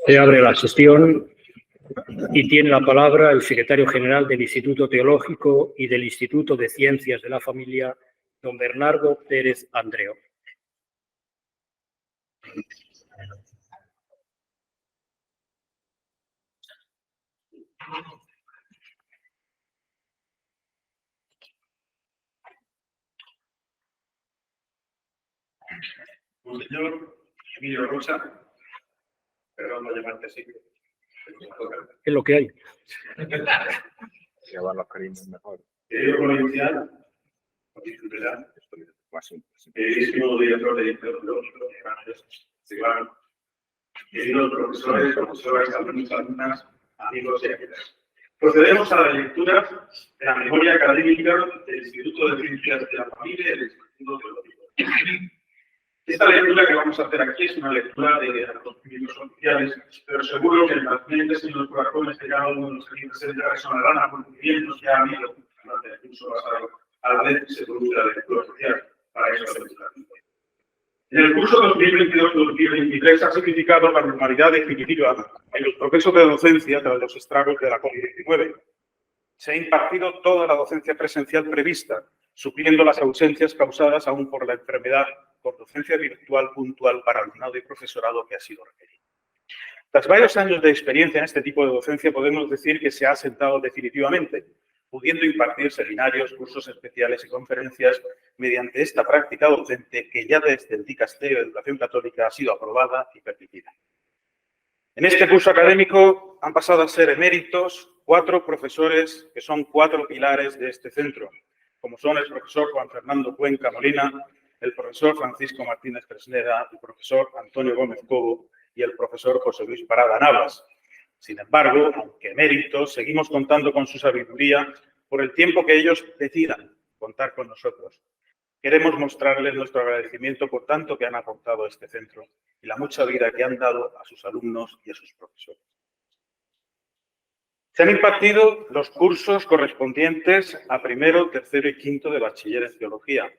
Se abre la sesión y tiene la palabra el secretario general del Instituto Teológico y del Instituto de Ciencias de la Familia, don Bernardo Pérez Andreu. Monseñor Emilio Rosa, perdón no llamarte así. Es lo que hay. Llevar los cariños mejor. Querido provincial, titular, querido director de teológico, queridos profesores, profesoras, alumnos, alumnas, amigos y amigas. Procedemos a la lectura de la memoria académica del Instituto de Ciencias de la Familia y del Instituto Teológico. Esta lectura que vamos a hacer aquí es una lectura de acontecimientos oficiales, pero seguro que en las mentes y en los corazones de cada uno de los que presentes resonarán acontecimientos que ha habido durante el curso pasado, a la vez que se produce la lectura oficial para esta lectura. En el curso 2022-2023 ha significado la normalidad definitiva en los procesos de docencia tras los estragos de la COVID-19. Se ha impartido toda la docencia presencial prevista, supliendo las ausencias causadas aún por la enfermedad, por docencia virtual puntual para alumnado y profesorado que ha sido requerido. Tras varios años de experiencia en este tipo de docencia, podemos decir que se ha asentado definitivamente, pudiendo impartir seminarios, cursos especiales y conferencias mediante esta práctica docente que ya desde el Dicasterio de Educación Católica ha sido aprobada y permitida. En este curso académico han pasado a ser eméritos 4 profesores que son 4 pilares de este centro, como son el profesor Juan Fernando Cuenca Molina, el profesor Francisco Martínez Fresneda, el profesor Antonio Gómez Cobo y el profesor José Luis Parada Navas. Sin embargo, aunque eméritos, seguimos contando con su sabiduría por el tiempo que ellos decidan contar con nosotros. Queremos mostrarles nuestro agradecimiento por tanto que han aportado a este centro y la mucha vida que han dado a sus alumnos y a sus profesores. Se han impartido los cursos correspondientes a primero, tercero y quinto de bachiller en teología.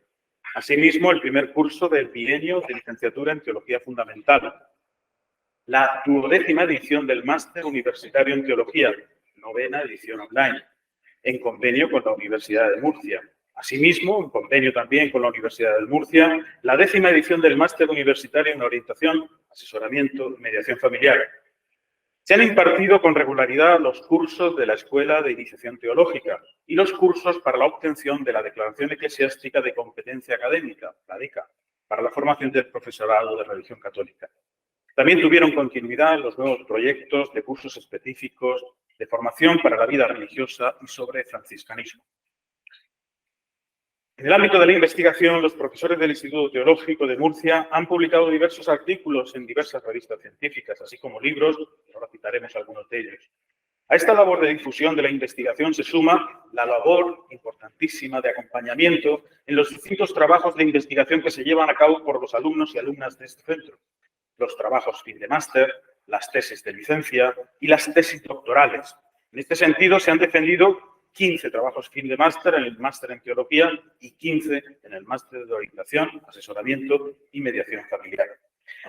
Asimismo, el primer curso del bienio de licenciatura en Teología Fundamental. La 12ª edición del Máster Universitario en Teología, 9ª edición online, en convenio con la Universidad de Murcia. Asimismo, en convenio también con la Universidad de Murcia, la 10ª edición del Máster Universitario en Orientación, Asesoramiento y Mediación Familiar. Se han impartido con regularidad los cursos de la Escuela de Iniciación Teológica y los cursos para la obtención de la Declaración Eclesiástica de Competencia Académica, la DECA, para la formación del profesorado de religión católica. También tuvieron continuidad los nuevos proyectos de cursos específicos de formación para la vida religiosa y sobre franciscanismo. En el ámbito de la investigación, los profesores del Instituto Teológico de Murcia han publicado diversos artículos en diversas revistas científicas, así como libros, ahora citaremos algunos de ellos. A esta labor de difusión de la investigación se suma la labor importantísima de acompañamiento en los distintos trabajos de investigación que se llevan a cabo por los alumnos y alumnas de este centro. Los trabajos fin de máster, las tesis de licencia y las tesis doctorales. En este sentido, se han defendido 15 trabajos fin de máster en el máster en teología y 15 en el máster de orientación, asesoramiento y mediación familiar.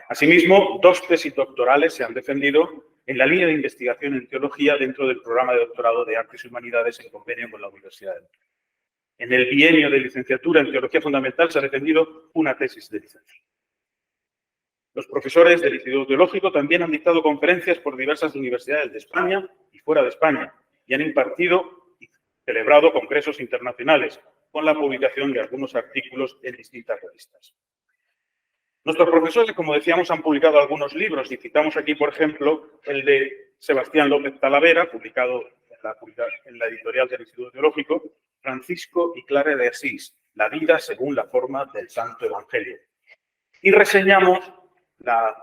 Asimismo, 2 tesis doctorales se han defendido en la línea de investigación en teología dentro del programa de doctorado de Artes y Humanidades en convenio con la Universidad de Murcia. En el bienio de licenciatura en teología fundamental se ha defendido una tesis de licencia. Los profesores del Instituto Teológico también han dictado conferencias por diversas universidades de España y fuera de España y han impartido y celebrado congresos internacionales con la publicación de algunos artículos en distintas revistas. Nuestros profesores, como decíamos, han publicado algunos libros y citamos aquí, por ejemplo, el de Sebastián López Talavera, publicado en la editorial del Instituto Teológico, Francisco y Clara de Asís, la vida según la forma del Santo Evangelio. Y reseñamos la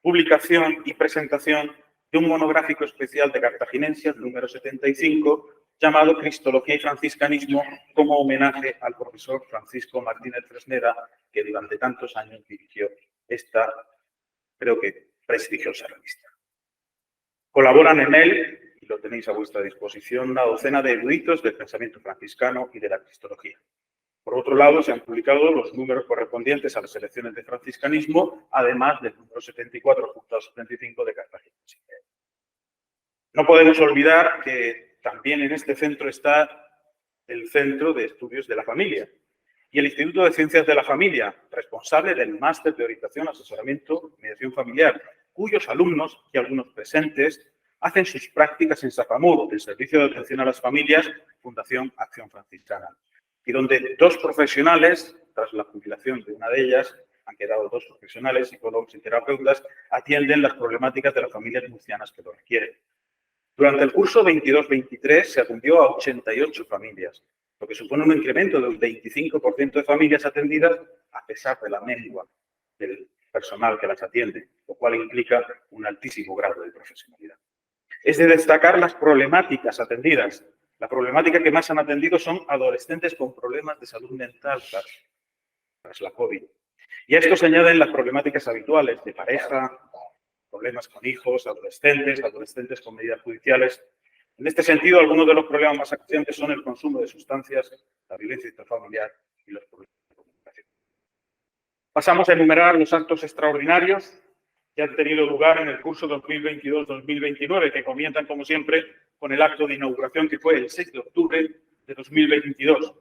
publicación y presentación de un monográfico especial de Cartaginesia, número 75, llamado Cristología y Franciscanismo, como homenaje al profesor Francisco Martínez Fresneda, que durante tantos años dirigió esta, creo que, prestigiosa revista. Colaboran en él, y lo tenéis a vuestra disposición, una docena de eruditos del pensamiento franciscano y de la cristología. Por otro lado, se han publicado los números correspondientes a las selecciones de franciscanismo, además del número 74 junto al 75 de Cartagena. No podemos olvidar que también en este centro está el Centro de Estudios de la Familia y el Instituto de Ciencias de la Familia, responsable del máster de orientación, asesoramiento y mediación familiar, cuyos alumnos y algunos presentes hacen sus prácticas en Safamur, del Servicio de Atención a las Familias, Fundación Acción Franciscana, y donde 2 profesionales, tras la jubilación de una de ellas, han quedado 2 profesionales, psicólogos y terapeutas, atienden las problemáticas de las familias murcianas que lo requieren. Durante el curso 22-23 se atendió a 88 familias, lo que supone un incremento del 25% de familias atendidas a pesar de la mengua del personal que las atiende, lo cual implica un altísimo grado de profesionalidad. Es de destacar las problemáticas atendidas. La problemática que más han atendido son adolescentes con problemas de salud mental tras la COVID. Y a esto se añaden las problemáticas habituales de pareja, problemas con hijos, adolescentes con medidas judiciales. En este sentido, algunos de los problemas más acuciantes son el consumo de sustancias, la violencia intrafamiliar y los problemas de comunicación. Pasamos a enumerar los actos extraordinarios que han tenido lugar en el curso 2022-2029, que comienzan, como siempre, con el acto de inauguración que fue el 6 de octubre de 2022.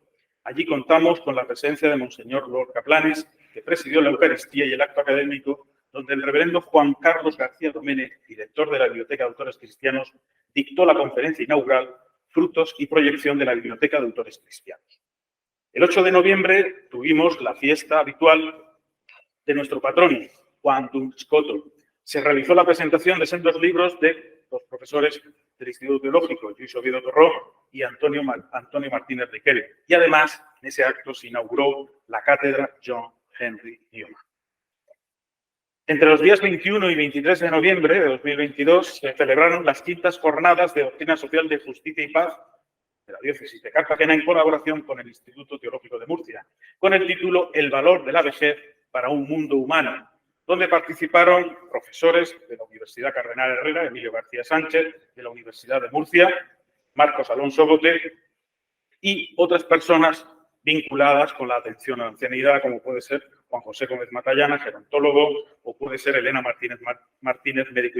Allí contamos con la presencia de Monseñor Lorca Planes, que presidió la Eucaristía y el acto académico, donde el reverendo Juan Carlos García Domènech, director de la Biblioteca de Autores Cristianos, dictó la conferencia inaugural Frutos y proyección de la Biblioteca de Autores Cristianos. El 8 de noviembre tuvimos la fiesta habitual de nuestro patrón, Juan Dunscoto. Se realizó la presentación de sendos libros de los profesores del Instituto Teológico, Luis Oviedo Torró y Antonio Martínez Riquelme. Y además, en ese acto se inauguró la cátedra John Henry Newman. Entre los días 21 y 23 de noviembre de 2022 se celebraron las 5ª jornadas de Doctrina Social de Justicia y Paz de la Diócesis de Cartagena en colaboración con el Instituto Teológico de Murcia, con el título El valor de la vejez para un mundo humano, donde participaron profesores de la Universidad Cardenal Herrera, Emilio García Sánchez, de la Universidad de Murcia, Marcos Alonso Bote y otras personas vinculadas con la atención a la ancianidad, como puede ser Juan José Gómez Matallana, gerontólogo, o puede ser Elena Martínez, médico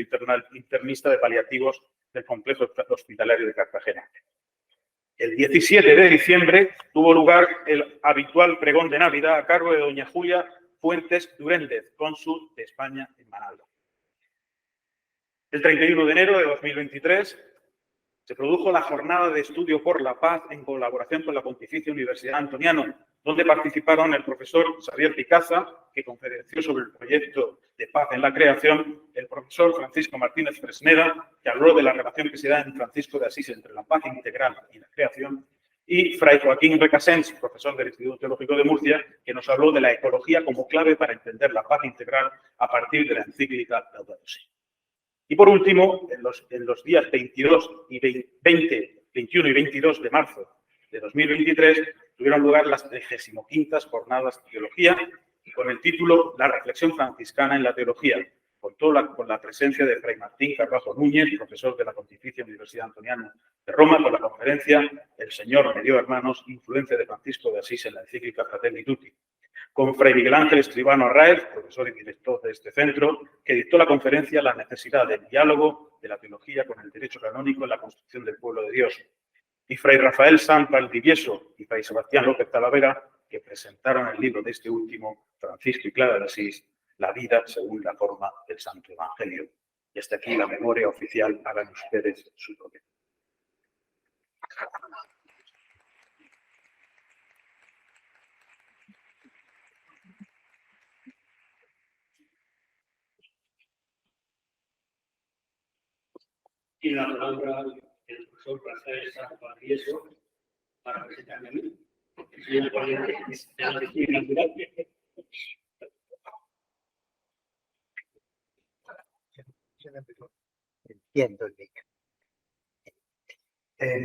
internista de paliativos del Complejo Hospitalario de Cartagena. El 17 de diciembre tuvo lugar el habitual pregón de Navidad a cargo de doña Julia Fuentes Duréndez, cónsul de España en Managua. El 31 de enero de 2023 se produjo la Jornada de Estudio por la Paz en colaboración con la Pontificia Universidad Antoniano, donde participaron el profesor Xavier Picaza, que conferenció sobre el proyecto de paz en la creación, el profesor Francisco Martínez Fresneda, que habló de la relación que se da en Francisco de Asís entre la paz integral y la creación, y Fray Joaquín Recasens, profesor del Instituto Teológico de Murcia, que nos habló de la ecología como clave para entender la paz integral a partir de la encíclica Laudato Si. Y por último, en los días 21 y 22 de marzo de 2023 tuvieron lugar las 35ª Jornadas de Teología con el título La reflexión franciscana en la teología, con la presencia de Fray Martín Carvajo Núñez, profesor de la Pontificia Universidad Antoniana de Roma, con la conferencia El Señor me dio hermanos, influencia de Francisco de Asís en la encíclica Fratelli Tutti, con Fray Miguel Ángel Escribano Arraez, profesor y director de este centro, que dictó la conferencia La necesidad del diálogo de la teología con el derecho canónico en la construcción del pueblo de Dios, y Fray Rafael Sanz Valdivieso y Fray Sebastián López Talavera, que presentaron el libro de este último, Francisco y Clara de Asís, La vida según la forma del Santo Evangelio. Y hasta aquí la memoria oficial. Hagan ustedes su propia. Tiene la palabra el profesor Rafael Sanz Valdivieso para presentarme a mí. Soy el ponente de la lectura natural. Entiendo el micro.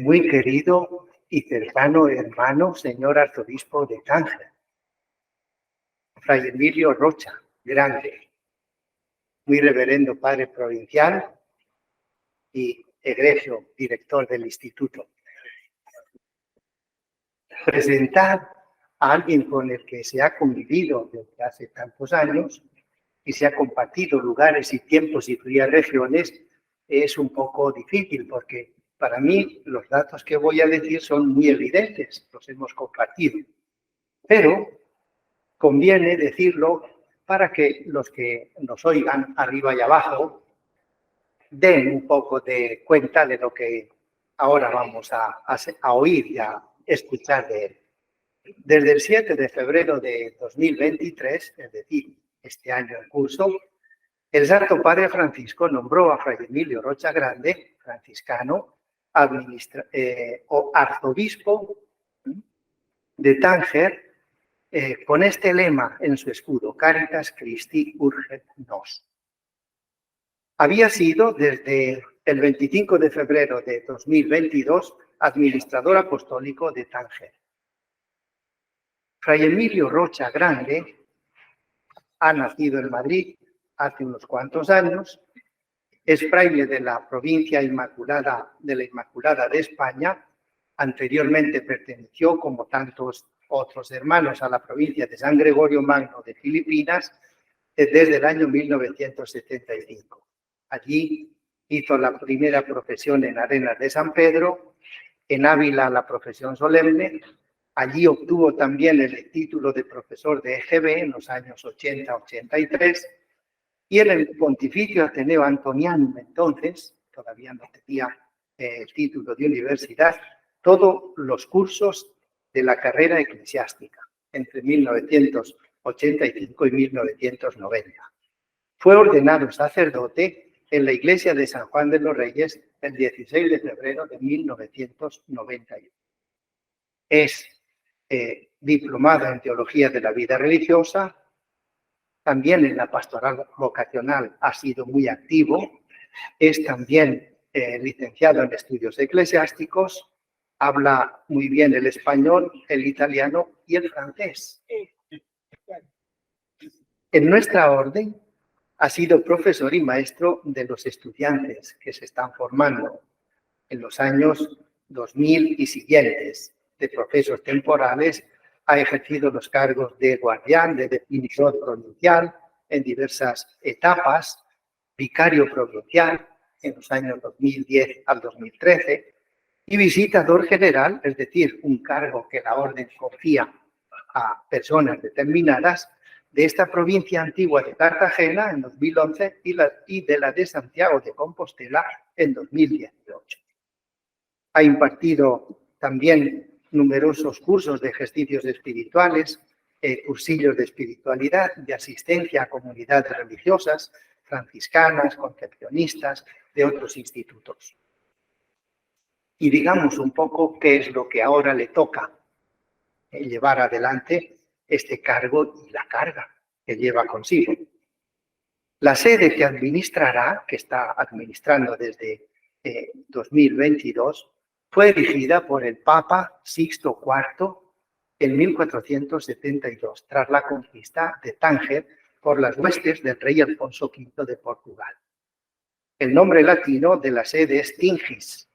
Muy querido y cercano hermano, señor arzobispo de Tánger, Fray Emilio Rocha Grande, muy reverendo padre provincial y egregio director del instituto. Presentar a alguien con el que se ha convivido desde hace tantos años y se ha compartido lugares y tiempos y frías regiones es un poco difícil porque para mí los datos que voy a decir son muy evidentes, los hemos compartido. Pero conviene decirlo para que los que nos oigan arriba y abajo den un poco de cuenta de lo que ahora vamos a oír y a escuchar de él. Desde el 7 de febrero de 2023, es decir, este año en curso, el Santo Padre Francisco nombró a Fray Emilio Rocha Grande, franciscano, arzobispo de Tánger, con este lema en su escudo, Caritas Christi Urget Nos. Había sido desde el 25 de febrero de 2022 administrador apostólico de Tánger. Fray Emilio Rocha Grande ha nacido en Madrid hace unos cuantos años, es fraile de la provincia Inmaculada de España, anteriormente perteneció, como tantos otros hermanos, a la provincia de San Gregorio Magno de Filipinas desde el año 1975. Allí hizo la primera profesión en Arenas de San Pedro, en Ávila la profesión solemne. Allí obtuvo también el título de profesor de EGB en los años 80-83 y en el Pontificio Ateneo Antoniano, entonces, todavía no tenía el título de universidad, todos los cursos de la carrera eclesiástica entre 1985 y 1990. Fue ordenado sacerdote en la iglesia de San Juan de los Reyes el 16 de febrero de 1991. Es diplomado en Teología de la Vida Religiosa, también en la pastoral vocacional ha sido muy activo, es también licenciado en estudios eclesiásticos, habla muy bien el español, el italiano y el francés. En nuestra orden ha sido profesor y maestro de los estudiantes que se están formando en los años 2000 y siguientes, de procesos temporales. Ha ejercido los cargos de guardián, de definidor provincial en diversas etapas, vicario provincial en los años 2010 al 2013 y visitador general, es decir, un cargo que la orden confía a personas determinadas de esta provincia antigua de Cartagena en 2011 y de la de Santiago de Compostela en 2018. Ha impartido también numerosos cursos de ejercicios espirituales, cursillos de espiritualidad, de asistencia a comunidades religiosas, franciscanas, concepcionistas, de otros institutos. Y digamos un poco qué es lo que ahora le toca llevar adelante este cargo y la carga que lleva consigo. La sede que administrará, que está administrando desde 2022, fue erigida por el Papa Sixto IV en 1472, tras la conquista de Tánger por las huestes del rey Alfonso V de Portugal. El nombre latino de la sede es Tingis,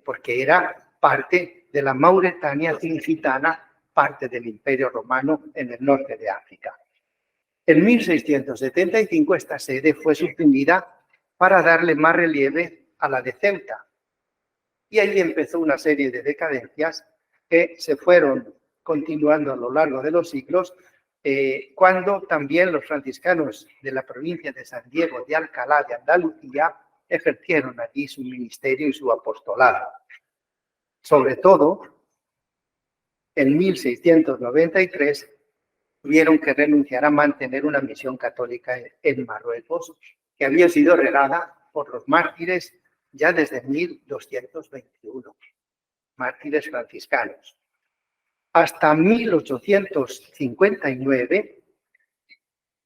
porque era parte de la Mauretania tingitana, parte del Imperio Romano en el norte de África. En 1675 esta sede fue suprimida para darle más relieve a la de Ceuta. Y ahí empezó una serie de decadencias que se fueron continuando a lo largo de los siglos, cuando también los franciscanos de la provincia de San Diego de Alcalá de Andalucía ejercieron allí su ministerio y su apostolado. Sobre todo, en 1693 tuvieron que renunciar a mantener una misión católica en Marruecos, que había sido regada por los mártires ya desde 1221, mártires franciscanos. Hasta 1859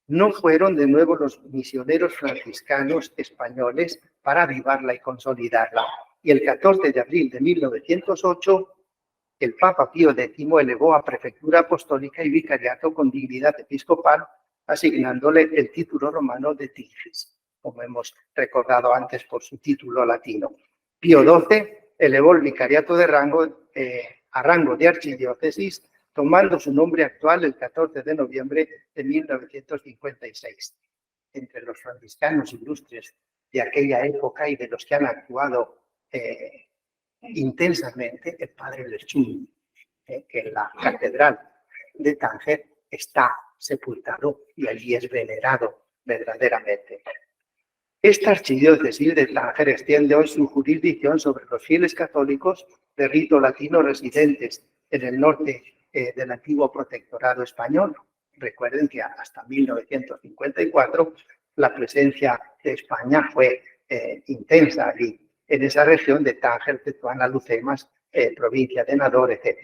no fueron de nuevo los misioneros franciscanos españoles para avivarla y consolidarla. Y el 14 de abril de 1908, el Papa Pío X elevó a prefectura apostólica y vicariato con dignidad episcopal, asignándole el título romano de Tingis, como hemos recordado antes por su título latino. Pío XII elevó el vicariato de a rango de archidiócesis, tomando su nombre actual el 14 de noviembre de 1956. Entre los franciscanos ilustres de aquella época y de los que han actuado intensamente, el padre Lerchún, que en la catedral de Tánger está sepultado y allí es venerado verdaderamente. Esta archidiócesis de Tánger extiende hoy su jurisdicción sobre los fieles católicos de rito latino residentes en el norte del antiguo protectorado español. Recuerden que hasta 1954 la presencia de España fue intensa allí, en esa región de Tánger, Tetuán, Alhucemas, provincia de Nador, etc.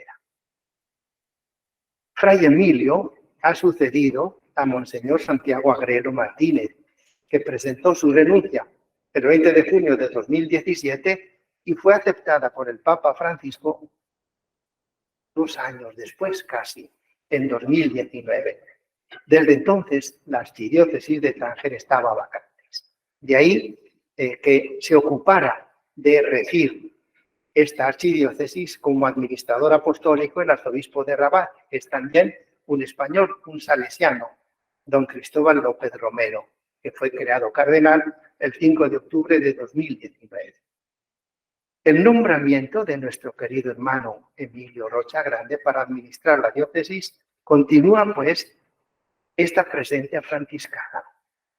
Fray Emilio ha sucedido a Monseñor Santiago Agrelo Martínez, que presentó su renuncia el 20 de junio de 2017 y fue aceptada por el Papa Francisco 2 años después, casi, en 2019. Desde entonces, la archidiócesis de Tánger estaba vacante. De ahí que se ocupara de regir esta archidiócesis como administrador apostólico el arzobispo de Rabat, que es también un español, un salesiano, don Cristóbal López Romero, que fue creado cardenal el 5 de octubre de 2019. El nombramiento de nuestro querido hermano Emilio Rocha Grande para administrar la diócesis continúa, pues, esta presencia franciscana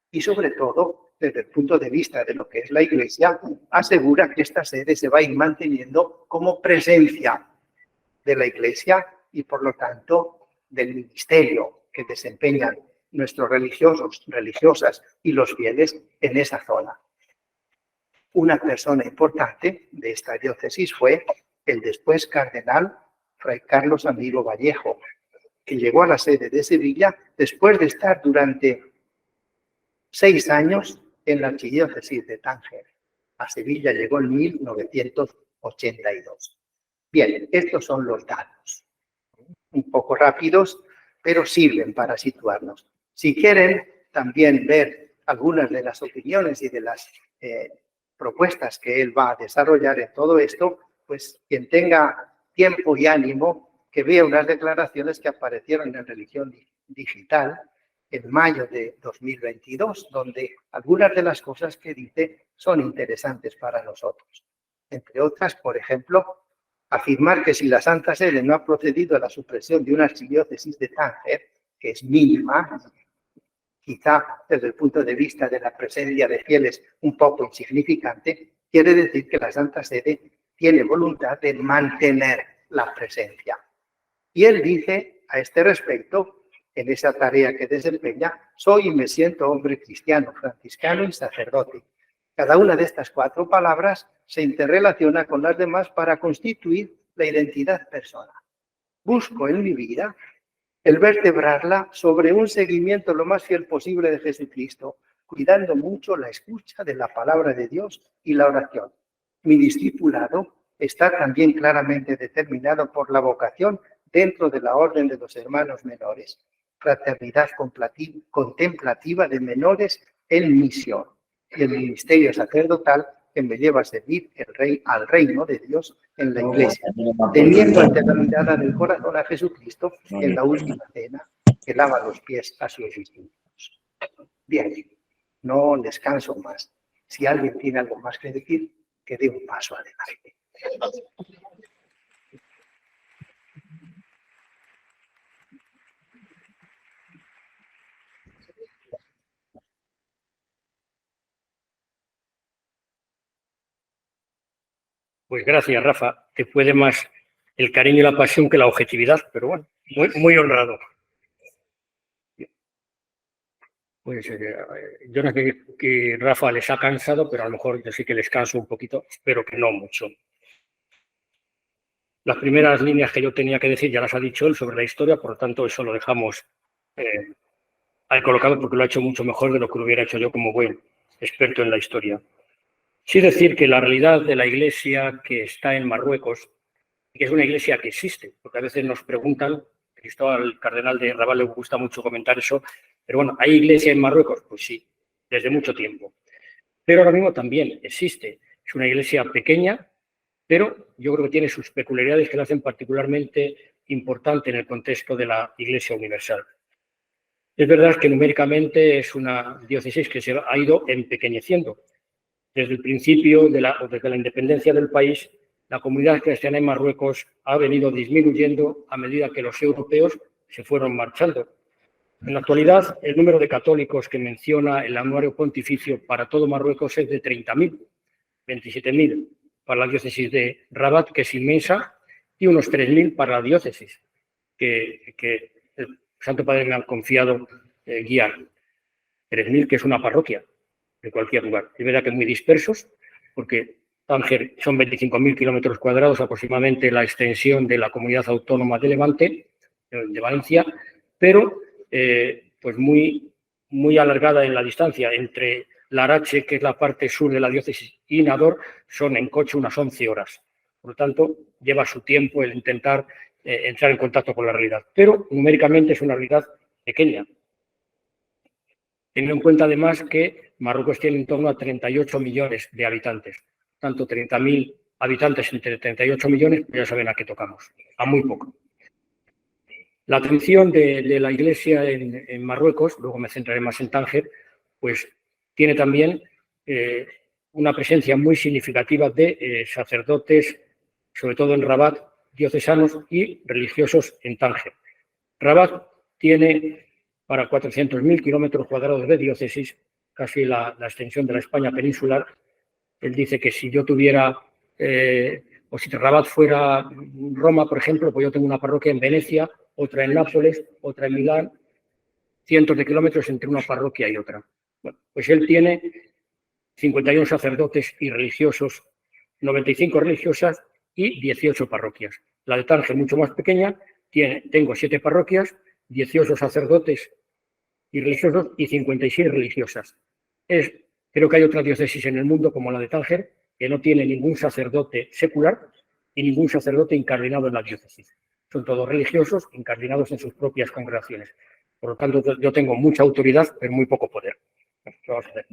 y, sobre todo, desde el punto de vista de lo que es la Iglesia, asegura que esta sede se va a ir manteniendo como presencia de la Iglesia y, por lo tanto, del ministerio que desempeñan nuestros religiosos, religiosas y los fieles en esa zona. Una persona importante de esta diócesis fue el después cardenal Fray Carlos Amigo Vallejo, que llegó a la sede de Sevilla después de estar durante 6 años en la archidiócesis de Tánger. A Sevilla llegó en 1982. Bien, estos son los datos. Un poco rápidos, pero sirven para situarnos. Si quieren también ver algunas de las opiniones y de las propuestas que él va a desarrollar en todo esto, pues quien tenga tiempo y ánimo, que vea unas declaraciones que aparecieron en Religión Digital en mayo de 2022, donde algunas de las cosas que dice son interesantes para nosotros. Entre otras, por ejemplo, afirmar que si la Santa Sede no ha procedido a la supresión de una archidiócesis de Tánger, que es mínima, quizá desde el punto de vista de la presencia de fieles un poco insignificante, quiere decir que la Santa Sede tiene voluntad de mantener la presencia. Y él dice a este respecto, en esa tarea que desempeña, soy y me siento hombre cristiano, franciscano y sacerdote. Cada una de estas 4 palabras se interrelaciona con las demás para constituir la identidad personal. Busco en mi vida el vertebrarla sobre un seguimiento lo más fiel posible de Jesucristo, cuidando mucho la escucha de la palabra de Dios y la oración. Mi discipulado está también claramente determinado por la vocación dentro de la orden de los hermanos menores, fraternidad contemplativa de menores en misión y el ministerio sacerdotal que me lleva a servir al reino de Dios en la Iglesia, teniendo ante la mirada del corazón a Jesucristo en la última cena que lava los pies a sus discípulos. Bien, no descanso más. Si alguien tiene algo más que decir, que dé un paso adelante. Pues gracias, Rafa. Te puede más el cariño y la pasión que la objetividad, pero bueno, muy honrado. Pues yo no sé que Rafa les ha cansado, pero a lo mejor yo sí que les canso un poquito, espero que no mucho. Las primeras líneas que yo tenía que decir ya las ha dicho él sobre la historia, por lo tanto eso lo dejamos ahí colocado porque lo ha hecho mucho mejor de lo que lo hubiera hecho yo como buen experto en la historia. Sí decir que la realidad de la iglesia que está en Marruecos, que es una iglesia que existe, porque a veces nos preguntan, al cardenal de Rabat le gusta mucho comentar eso, pero bueno, ¿hay iglesia en Marruecos? Pues sí, desde mucho tiempo. Pero ahora mismo también existe. Es una iglesia pequeña, pero yo creo que tiene sus peculiaridades que la hacen particularmente importante en el contexto de la Iglesia Universal. Es verdad que numéricamente es una diócesis que se ha ido empequeñeciendo. Desde el principio, desde la independencia del país, la comunidad cristiana en Marruecos ha venido disminuyendo a medida que los europeos se fueron marchando. En la actualidad, el número de católicos que menciona el anuario pontificio para todo Marruecos es de 30.000, 27.000 para la diócesis de Rabat, que es inmensa, y unos 3.000 para la diócesis, que el Santo Padre me ha confiado guiar. 3.000, que es una parroquia de cualquier lugar. Es verdad que muy dispersos, porque Tánger son 25.000 kilómetros cuadrados, aproximadamente la extensión de la comunidad autónoma de Levante, de Valencia, pero pues muy alargada en la distancia. Entre Larache, que es la parte sur de la diócesis, y Nador, son en coche unas 11 horas. Por lo tanto, lleva su tiempo el intentar entrar en contacto con la realidad. Pero numéricamente es una realidad pequeña. Teniendo en cuenta además que Marruecos tiene en torno a 38 millones de habitantes. Tanto 30.000 habitantes entre 38 millones, ya saben a qué tocamos, a muy poco. La atención de la Iglesia en Marruecos, luego me centraré más en Tánger, pues tiene también una presencia muy significativa de sacerdotes, sobre todo en Rabat, diocesanos y religiosos en Tánger. Rabat tiene para 400.000 kilómetros cuadrados de diócesis, casi la extensión de la España peninsular. Él dice que si yo tuviera, o si Rabat fuera Roma, por ejemplo, pues yo tengo una parroquia en Venecia, otra en Nápoles, otra en Milán, cientos de kilómetros entre una parroquia y otra. Bueno, pues él tiene 51 sacerdotes y religiosos, 95 religiosas y 18 parroquias. La de Tánger, mucho más pequeña, tengo 7 parroquias, 18 sacerdotes y religiosos y 56 religiosas. Creo que hay otra diócesis en el mundo, como la de Tánger, que no tiene ningún sacerdote secular y ningún sacerdote incardinado en la diócesis. Son todos religiosos incardinados en sus propias congregaciones. Por lo tanto, yo tengo mucha autoridad, pero muy poco poder. Vamos a ver.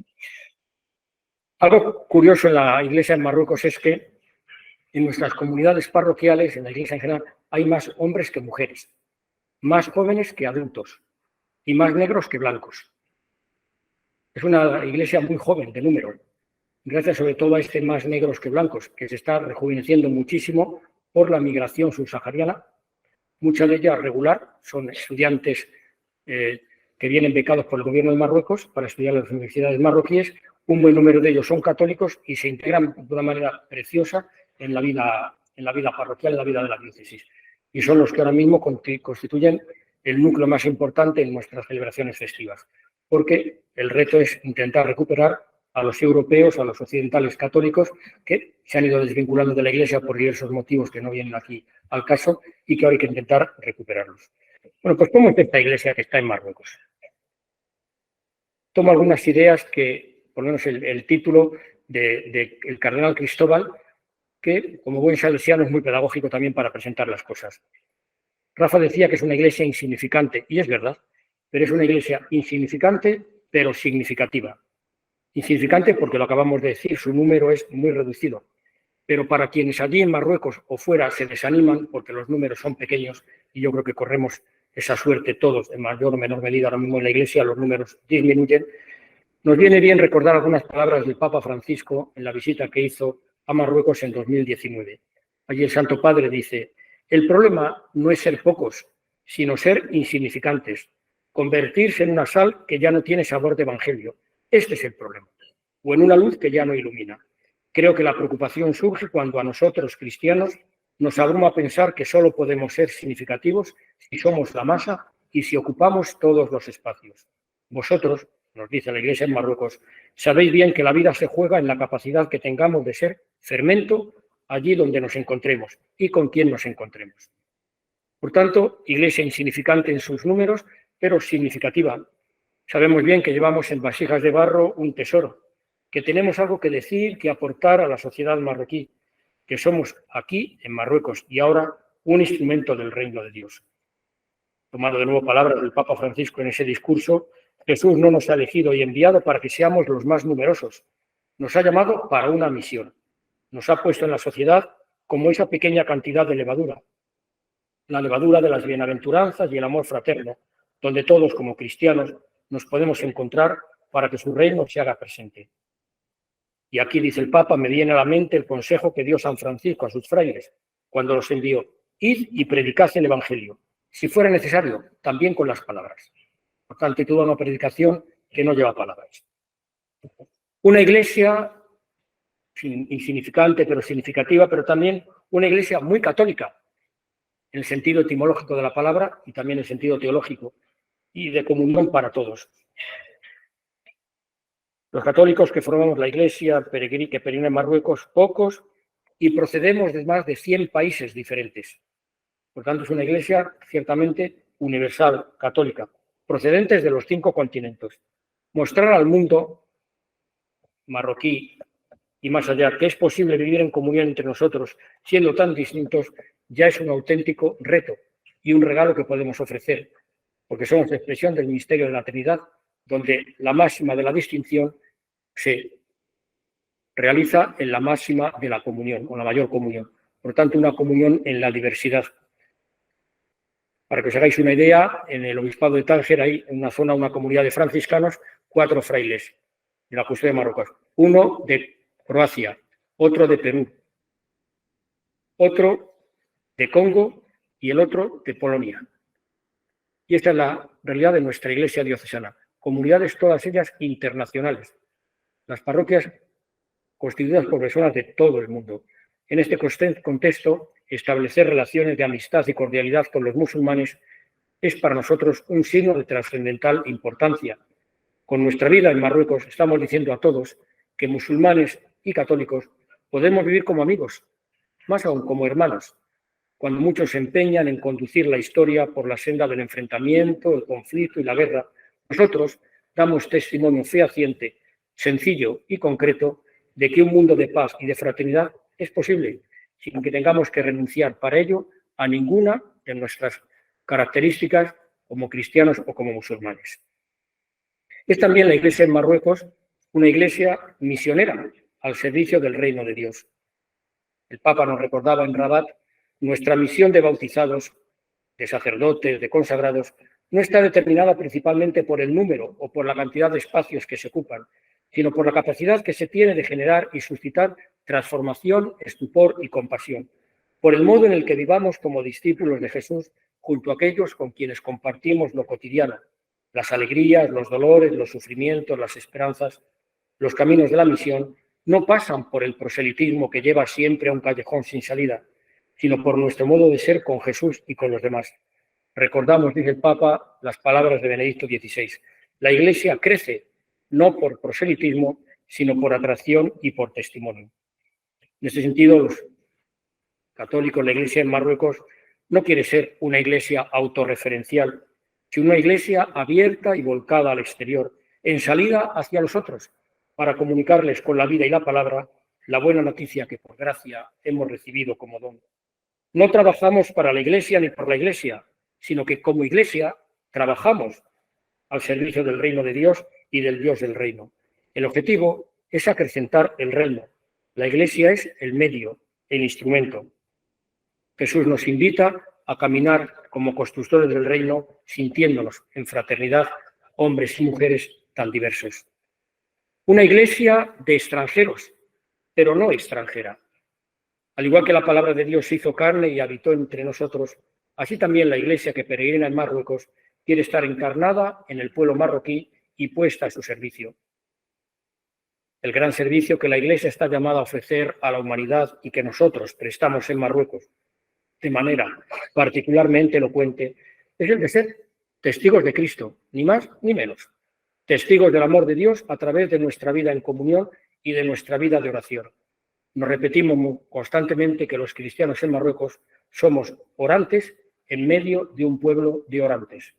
Algo curioso en la Iglesia en Marruecos es que en nuestras comunidades parroquiales, en la Iglesia en general, hay más hombres que mujeres, más jóvenes que adultos y más negros que blancos. Es una iglesia muy joven de número, gracias sobre todo a más negros que blancos, que se está rejuveneciendo muchísimo por la migración subsahariana. Mucha de ellas regular, son estudiantes que vienen becados por el gobierno de Marruecos para estudiar en las universidades marroquíes. Un buen número de ellos son católicos y se integran de una manera preciosa en la vida parroquial, en la vida de la diócesis. Y son los que ahora mismo constituyen el núcleo más importante en nuestras celebraciones festivas, porque el reto es intentar recuperar a los europeos, a los occidentales católicos, que se han ido desvinculando de la Iglesia por diversos motivos que no vienen aquí al caso y que ahora hay que intentar recuperarlos. Bueno, pues ¿cómo es esta iglesia que está en Marruecos? tomo algunas ideas que, por lo menos el título del cardenal Cristóbal, que como buen salesiano es muy pedagógico también para presentar las cosas. Rafa decía que es una iglesia insignificante, y es verdad, pero es una iglesia insignificante, pero significativa. Insignificante porque lo acabamos de decir, su número es muy reducido. Pero para quienes allí en Marruecos o fuera se desaniman porque los números son pequeños, y yo creo que corremos esa suerte todos, en mayor o menor medida, ahora mismo en la iglesia los números disminuyen, nos viene bien recordar algunas palabras del Papa Francisco en la visita que hizo a Marruecos en 2019. Allí el Santo Padre dice: el problema no es ser pocos, sino ser insignificantes, convertirse en una sal que ya no tiene sabor de evangelio. Este es el problema. O en una luz que ya no ilumina. Creo que la preocupación surge cuando a nosotros, cristianos, nos abruma pensar que solo podemos ser significativos si somos la masa y si ocupamos todos los espacios. Vosotros, nos dice la Iglesia en Marruecos, sabéis bien que la vida se juega en la capacidad que tengamos de ser fermento allí donde nos encontremos y con quien nos encontremos. Por tanto, Iglesia insignificante en sus números, pero significativa. Sabemos bien que llevamos en vasijas de barro un tesoro, que tenemos algo que decir, que aportar a la sociedad marroquí, que somos aquí, en Marruecos, y ahora un instrumento del reino de Dios. Tomando de nuevo palabras del Papa Francisco en ese discurso, Jesús no nos ha elegido y enviado para que seamos los más numerosos. Nos ha llamado para una misión. Nos ha puesto en la sociedad como esa pequeña cantidad de levadura, la levadura de las bienaventuranzas y el amor fraterno, donde todos como cristianos nos podemos encontrar para que su reino se haga presente. Y aquí, dice el Papa, me viene a la mente el consejo que dio San Francisco a sus frailes cuando los envió: id y predicad el Evangelio, si fuera necesario, también con las palabras. Por tanto, toda una predicación que no lleva palabras. Una iglesia insignificante, pero significativa, pero también una iglesia muy católica, en el sentido etimológico de la palabra y también en el sentido teológico, y de comunión para todos. Los católicos que formamos la iglesia que peregrina en Marruecos, pocos, y procedemos de más de 100 países diferentes. Por tanto, es una iglesia ciertamente universal, católica, procedentes de los 5 continentes. Mostrar al mundo marroquí y más allá que es posible vivir en comunión entre nosotros, siendo tan distintos, ya es un auténtico reto y un regalo que podemos ofrecer, porque somos expresión del misterio de la Trinidad, donde la máxima de la distinción se realiza en la máxima de la comunión, o la mayor comunión. Por tanto, una comunión en la diversidad. Para que os hagáis una idea, en el obispado de Tánger hay en una zona, una comunidad de franciscanos, 4 frailes de la custodia de Marruecos. Uno de Croacia, otro de Perú, otro de Congo y el otro de Polonia. Y esta es la realidad de nuestra iglesia diocesana. Comunidades todas ellas internacionales. Las parroquias constituidas por personas de todo el mundo. En este contexto, establecer relaciones de amistad y cordialidad con los musulmanes es para nosotros un signo de trascendental importancia. Con nuestra vida en Marruecos estamos diciendo a todos que musulmanes y católicos podemos vivir como amigos, más aún como hermanos, cuando muchos se empeñan en conducir la historia por la senda del enfrentamiento, el conflicto y la guerra. Nosotros damos testimonio fehaciente, sencillo y concreto de que un mundo de paz y de fraternidad es posible, sin que tengamos que renunciar para ello a ninguna de nuestras características como cristianos o como musulmanes. Es también la iglesia en Marruecos una iglesia misionera al servicio del reino de Dios. El Papa nos recordaba en Rabat: nuestra misión de bautizados, de sacerdotes, de consagrados, no está determinada principalmente por el número o por la cantidad de espacios que se ocupan, sino por la capacidad que se tiene de generar y suscitar transformación, estupor y compasión, por el modo en el que vivamos como discípulos de Jesús junto a aquellos con quienes compartimos lo cotidiano, las alegrías, los dolores, los sufrimientos, las esperanzas. Los caminos de la misión no pasan por el proselitismo que lleva siempre a un callejón sin salida, sino por nuestro modo de ser con Jesús y con los demás. Recordamos, dice el Papa, las palabras de Benedicto XVI. La Iglesia crece no por proselitismo, sino por atracción y por testimonio. En este sentido, los católicos, la Iglesia en Marruecos no quiere ser una Iglesia autorreferencial, sino una Iglesia abierta y volcada al exterior, en salida hacia los otros, para comunicarles con la vida y la palabra la buena noticia que por gracia hemos recibido como don. No trabajamos para la Iglesia ni por la Iglesia, sino que como Iglesia trabajamos al servicio del reino de Dios y del Dios del reino. El objetivo es acrecentar el reino. La Iglesia es el medio, el instrumento. Jesús nos invita a caminar como constructores del reino, sintiéndonos en fraternidad, hombres y mujeres tan diversos. Una Iglesia de extranjeros, pero no extranjera. Al igual que la palabra de Dios se hizo carne y habitó entre nosotros, así también la Iglesia que peregrina en Marruecos quiere estar encarnada en el pueblo marroquí y puesta a su servicio. El gran servicio que la Iglesia está llamada a ofrecer a la humanidad y que nosotros prestamos en Marruecos de manera particularmente elocuente es el de ser testigos de Cristo, ni más ni menos. Testigos del amor de Dios a través de nuestra vida en comunión y de nuestra vida de oración. Nos repetimos constantemente que los cristianos en Marruecos somos orantes en medio de un pueblo de orantes.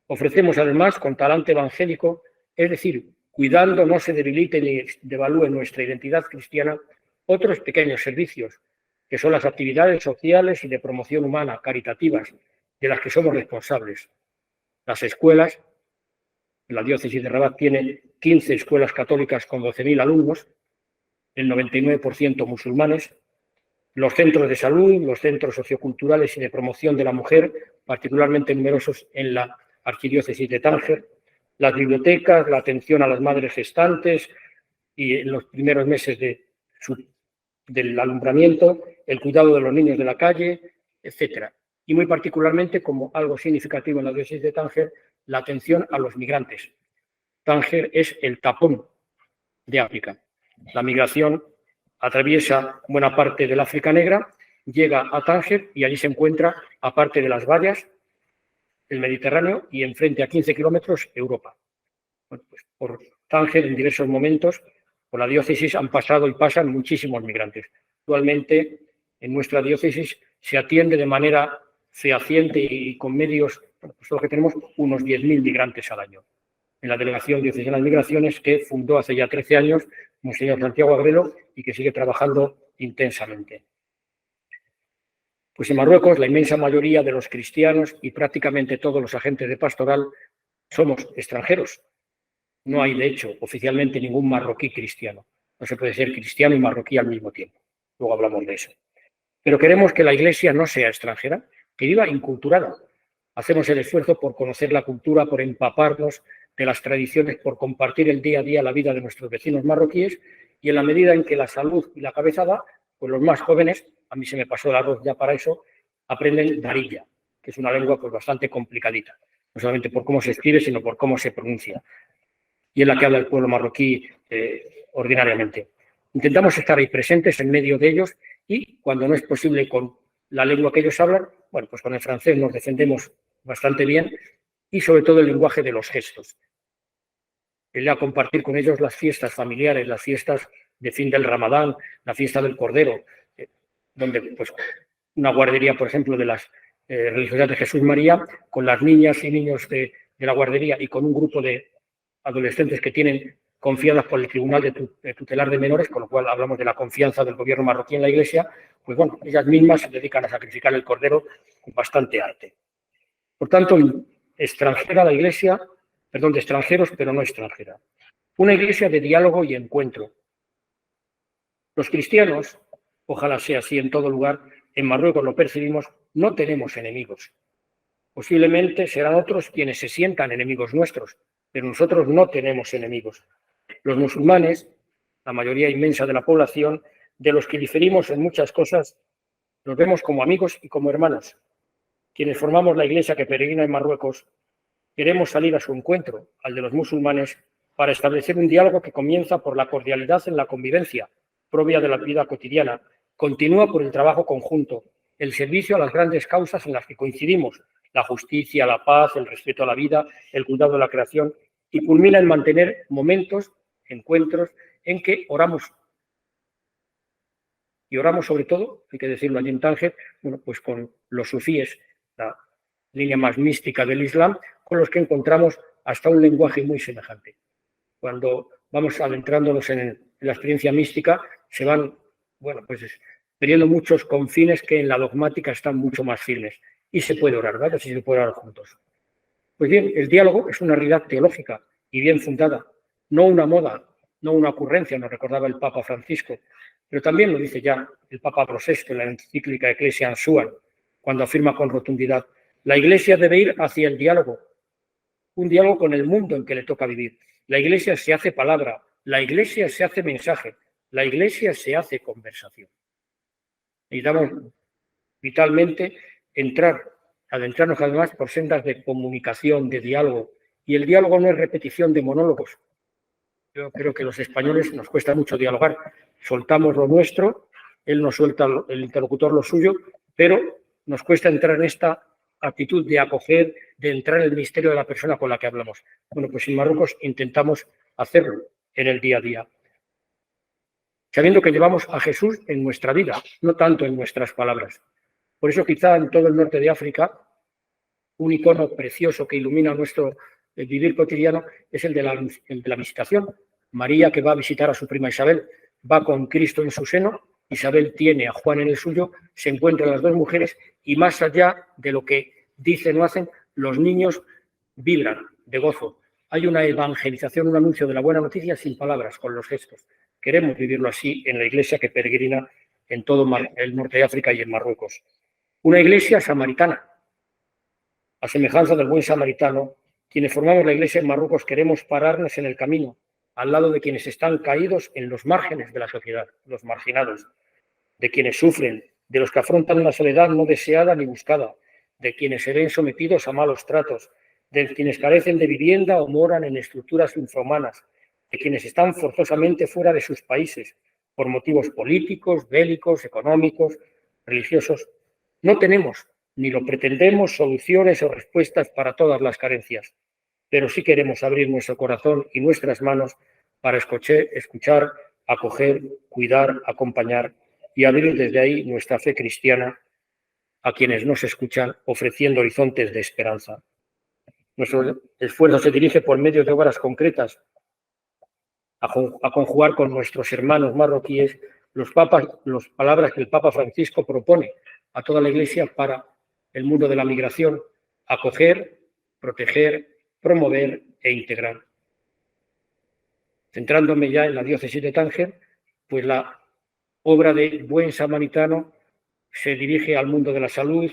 Ofrecemos además con talante evangélico, es decir, cuidando no se debilite ni devalúe nuestra identidad cristiana, otros pequeños servicios, que son las actividades sociales y de promoción humana, caritativas, de las que somos responsables. Las escuelas, la diócesis de Rabat tiene 15 escuelas católicas con 12.000 alumnos, el 99% musulmanes, los centros de salud, los centros socioculturales y de promoción de la mujer, particularmente numerosos en la archidiócesis de Tánger, las bibliotecas, la atención a las madres gestantes y en los primeros meses del alumbramiento, el cuidado de los niños de la calle, etcétera. Y muy particularmente, como algo significativo en la diócesis de Tánger, la atención a los migrantes. Tánger es el tapón de África. La migración atraviesa buena parte del África negra, llega a Tánger y allí se encuentra, aparte de las vallas, el Mediterráneo y enfrente a 15 kilómetros Europa. Bueno, pues por Tánger en diversos momentos, por la diócesis han pasado y pasan muchísimos migrantes. Actualmente en nuestra diócesis se atiende de manera fehaciente y con medios, bueno, pues lo que tenemos unos 10.000 migrantes al año. En la Delegación Diocesana de Migraciones que fundó hace ya 13 años Monseñor Santiago Agrelo y que sigue trabajando intensamente. Pues en Marruecos la inmensa mayoría de los cristianos y prácticamente todos los agentes de pastoral somos extranjeros. No hay, de hecho, oficialmente ningún marroquí cristiano. No se puede ser cristiano y marroquí al mismo tiempo. Luego hablamos de eso. Pero queremos que la Iglesia no sea extranjera, que viva inculturada. Hacemos el esfuerzo por conocer la cultura, por empaparnos de las tradiciones, por compartir el día a día la vida de nuestros vecinos marroquíes y en la medida en que la salud y la cabeza da, pues los más jóvenes, a mí se me pasó el arroz ya para eso, aprenden darilla, que es una lengua pues bastante complicadita, no solamente por cómo se escribe, sino por cómo se pronuncia. Y es la que habla el pueblo marroquí ordinariamente. Intentamos estar ahí presentes en medio de ellos y cuando no es posible con la lengua que ellos hablan, bueno, pues con el francés nos defendemos bastante bien y sobre todo el lenguaje de los gestos. El a compartir con ellos las fiestas familiares, las fiestas de fin del Ramadán, la fiesta del Cordero, donde pues una guardería, por ejemplo, de las religiosas de Jesús María, con las niñas y niños de la guardería y con un grupo de adolescentes que tienen confiadas por el Tribunal de Tutelar de Menores, con lo cual hablamos de la confianza del gobierno marroquí en la Iglesia, pues bueno, ellas mismas se dedican a sacrificar el Cordero con bastante arte. Por tanto, extranjera la Iglesia, perdón, de extranjeros, pero no extranjera. Una Iglesia de diálogo y encuentro. Los cristianos, ojalá sea así en todo lugar, en Marruecos lo percibimos, no tenemos enemigos. Posiblemente serán otros quienes se sientan enemigos nuestros, pero nosotros no tenemos enemigos. Los musulmanes, la mayoría inmensa de la población, de los que diferimos en muchas cosas, los vemos como amigos y como hermanos. Quienes formamos la Iglesia que peregrina en Marruecos, queremos salir a su encuentro, al de los musulmanes, para establecer un diálogo que comienza por la cordialidad en la convivencia, propia de la vida cotidiana, continúa por el trabajo conjunto, el servicio a las grandes causas en las que coincidimos, la justicia, la paz, el respeto a la vida, el cuidado de la creación, y culmina en mantener momentos, encuentros, en que oramos. Y oramos sobre todo, hay que decirlo allí en Tánger, bueno, pues con los sufíes, la línea más mística del Islam, con los que encontramos hasta un lenguaje muy semejante. Cuando vamos adentrándonos en la experiencia mística, se van, bueno, pues perdiendo muchos confines que en la dogmática están mucho más firmes. Y se puede orar, ¿verdad? Sí se puede orar juntos. Pues bien, el diálogo es una realidad teológica y bien fundada, no una moda, no una ocurrencia, nos recordaba el Papa Francisco, pero también lo dice ya el Papa Pablo VI en la encíclica Ecclesiam Suam, cuando afirma con rotundidad: la Iglesia debe ir hacia el diálogo, un diálogo con el mundo en que le toca vivir. La Iglesia se hace palabra, la Iglesia se hace mensaje, la Iglesia se hace conversación. Necesitamos vitalmente adentrarnos además por sendas de comunicación, de diálogo. Y el diálogo no es repetición de monólogos. Yo creo que los españoles nos cuesta mucho dialogar. Soltamos lo nuestro, él nos suelta, el interlocutor lo suyo, pero nos cuesta entrar en esta actitud de acoger, de entrar en el misterio de la persona con la que hablamos. Bueno, pues en Marruecos intentamos hacerlo en el día a día, sabiendo que llevamos a Jesús en nuestra vida, no tanto en nuestras palabras. Por eso quizá en todo el norte de África un icono precioso que ilumina nuestro vivir cotidiano es el de la visitación. María, que va a visitar a su prima Isabel, va con Cristo en su seno, Isabel tiene a Juan en el suyo, se encuentran las dos mujeres y más allá de lo que dicen o hacen, los niños vibran de gozo. Hay una evangelización, un anuncio de la buena noticia sin palabras, con los gestos. Queremos vivirlo así en la iglesia que peregrina en todo el norte de África y en Marruecos. Una iglesia samaritana. A semejanza del buen samaritano, quienes formamos la iglesia en Marruecos queremos pararnos en el camino, al lado de quienes están caídos en los márgenes de la sociedad, los marginados, de quienes sufren, de los que afrontan una soledad no deseada ni buscada, de quienes se ven sometidos a malos tratos, de quienes carecen de vivienda o moran en estructuras infrahumanas, de quienes están forzosamente fuera de sus países por motivos políticos, bélicos, económicos, religiosos. No tenemos, ni lo pretendemos, soluciones o respuestas para todas las carencias, pero sí queremos abrir nuestro corazón y nuestras manos para escuchar, acoger, cuidar, acompañar y abrir desde ahí nuestra fe cristiana a quienes nos escuchan, ofreciendo horizontes de esperanza. Nuestro esfuerzo se dirige por medio de obras concretas a conjugar con nuestros hermanos marroquíes las palabras que el Papa Francisco propone a toda la Iglesia para el mundo de la migración: acoger, proteger, promover e integrar. Centrándome ya en la diócesis de Tánger, pues la obra de Buen Samaritano se dirige al mundo de la salud,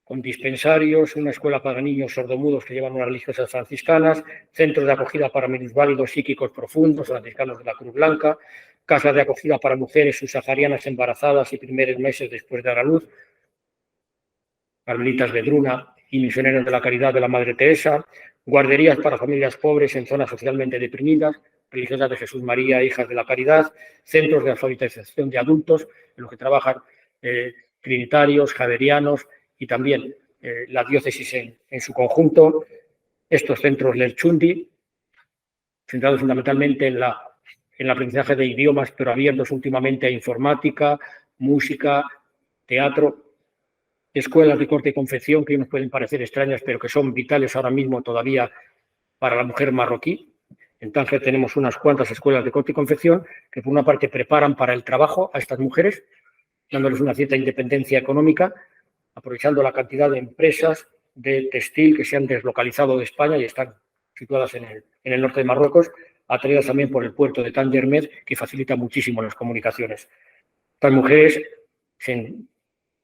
con dispensarios, una escuela para niños sordomudos que llevan unas religiosas franciscanas, centros de acogida para minusválidos psíquicos profundos, franciscanos de la Cruz Blanca, casas de acogida para mujeres subsaharianas embarazadas y primeros meses después de dar a luz, carmelitas Vedruna y misioneros de la Caridad de la Madre Teresa, guarderías para familias pobres en zonas socialmente deprimidas, religiosas de Jesús María, hijas de la Caridad, centros de alfabetización de adultos en los que trabajan trinitarios, javerianos y también la diócesis en su conjunto. Estos centros Lerchundi, centrados fundamentalmente en el aprendizaje de idiomas, pero abiertos últimamente a informática, música, teatro, escuelas de corte y confección que nos pueden parecer extrañas, pero que son vitales ahora mismo todavía para la mujer marroquí. En Tánger tenemos unas cuantas escuelas de corte y confección que, por una parte, preparan para el trabajo a estas mujeres, dándoles una cierta independencia económica, aprovechando la cantidad de empresas de textil que se han deslocalizado de España y están situadas en el norte de Marruecos, atraídas también por el puerto de Tánger Med, que facilita muchísimo las comunicaciones. Estas mujeres se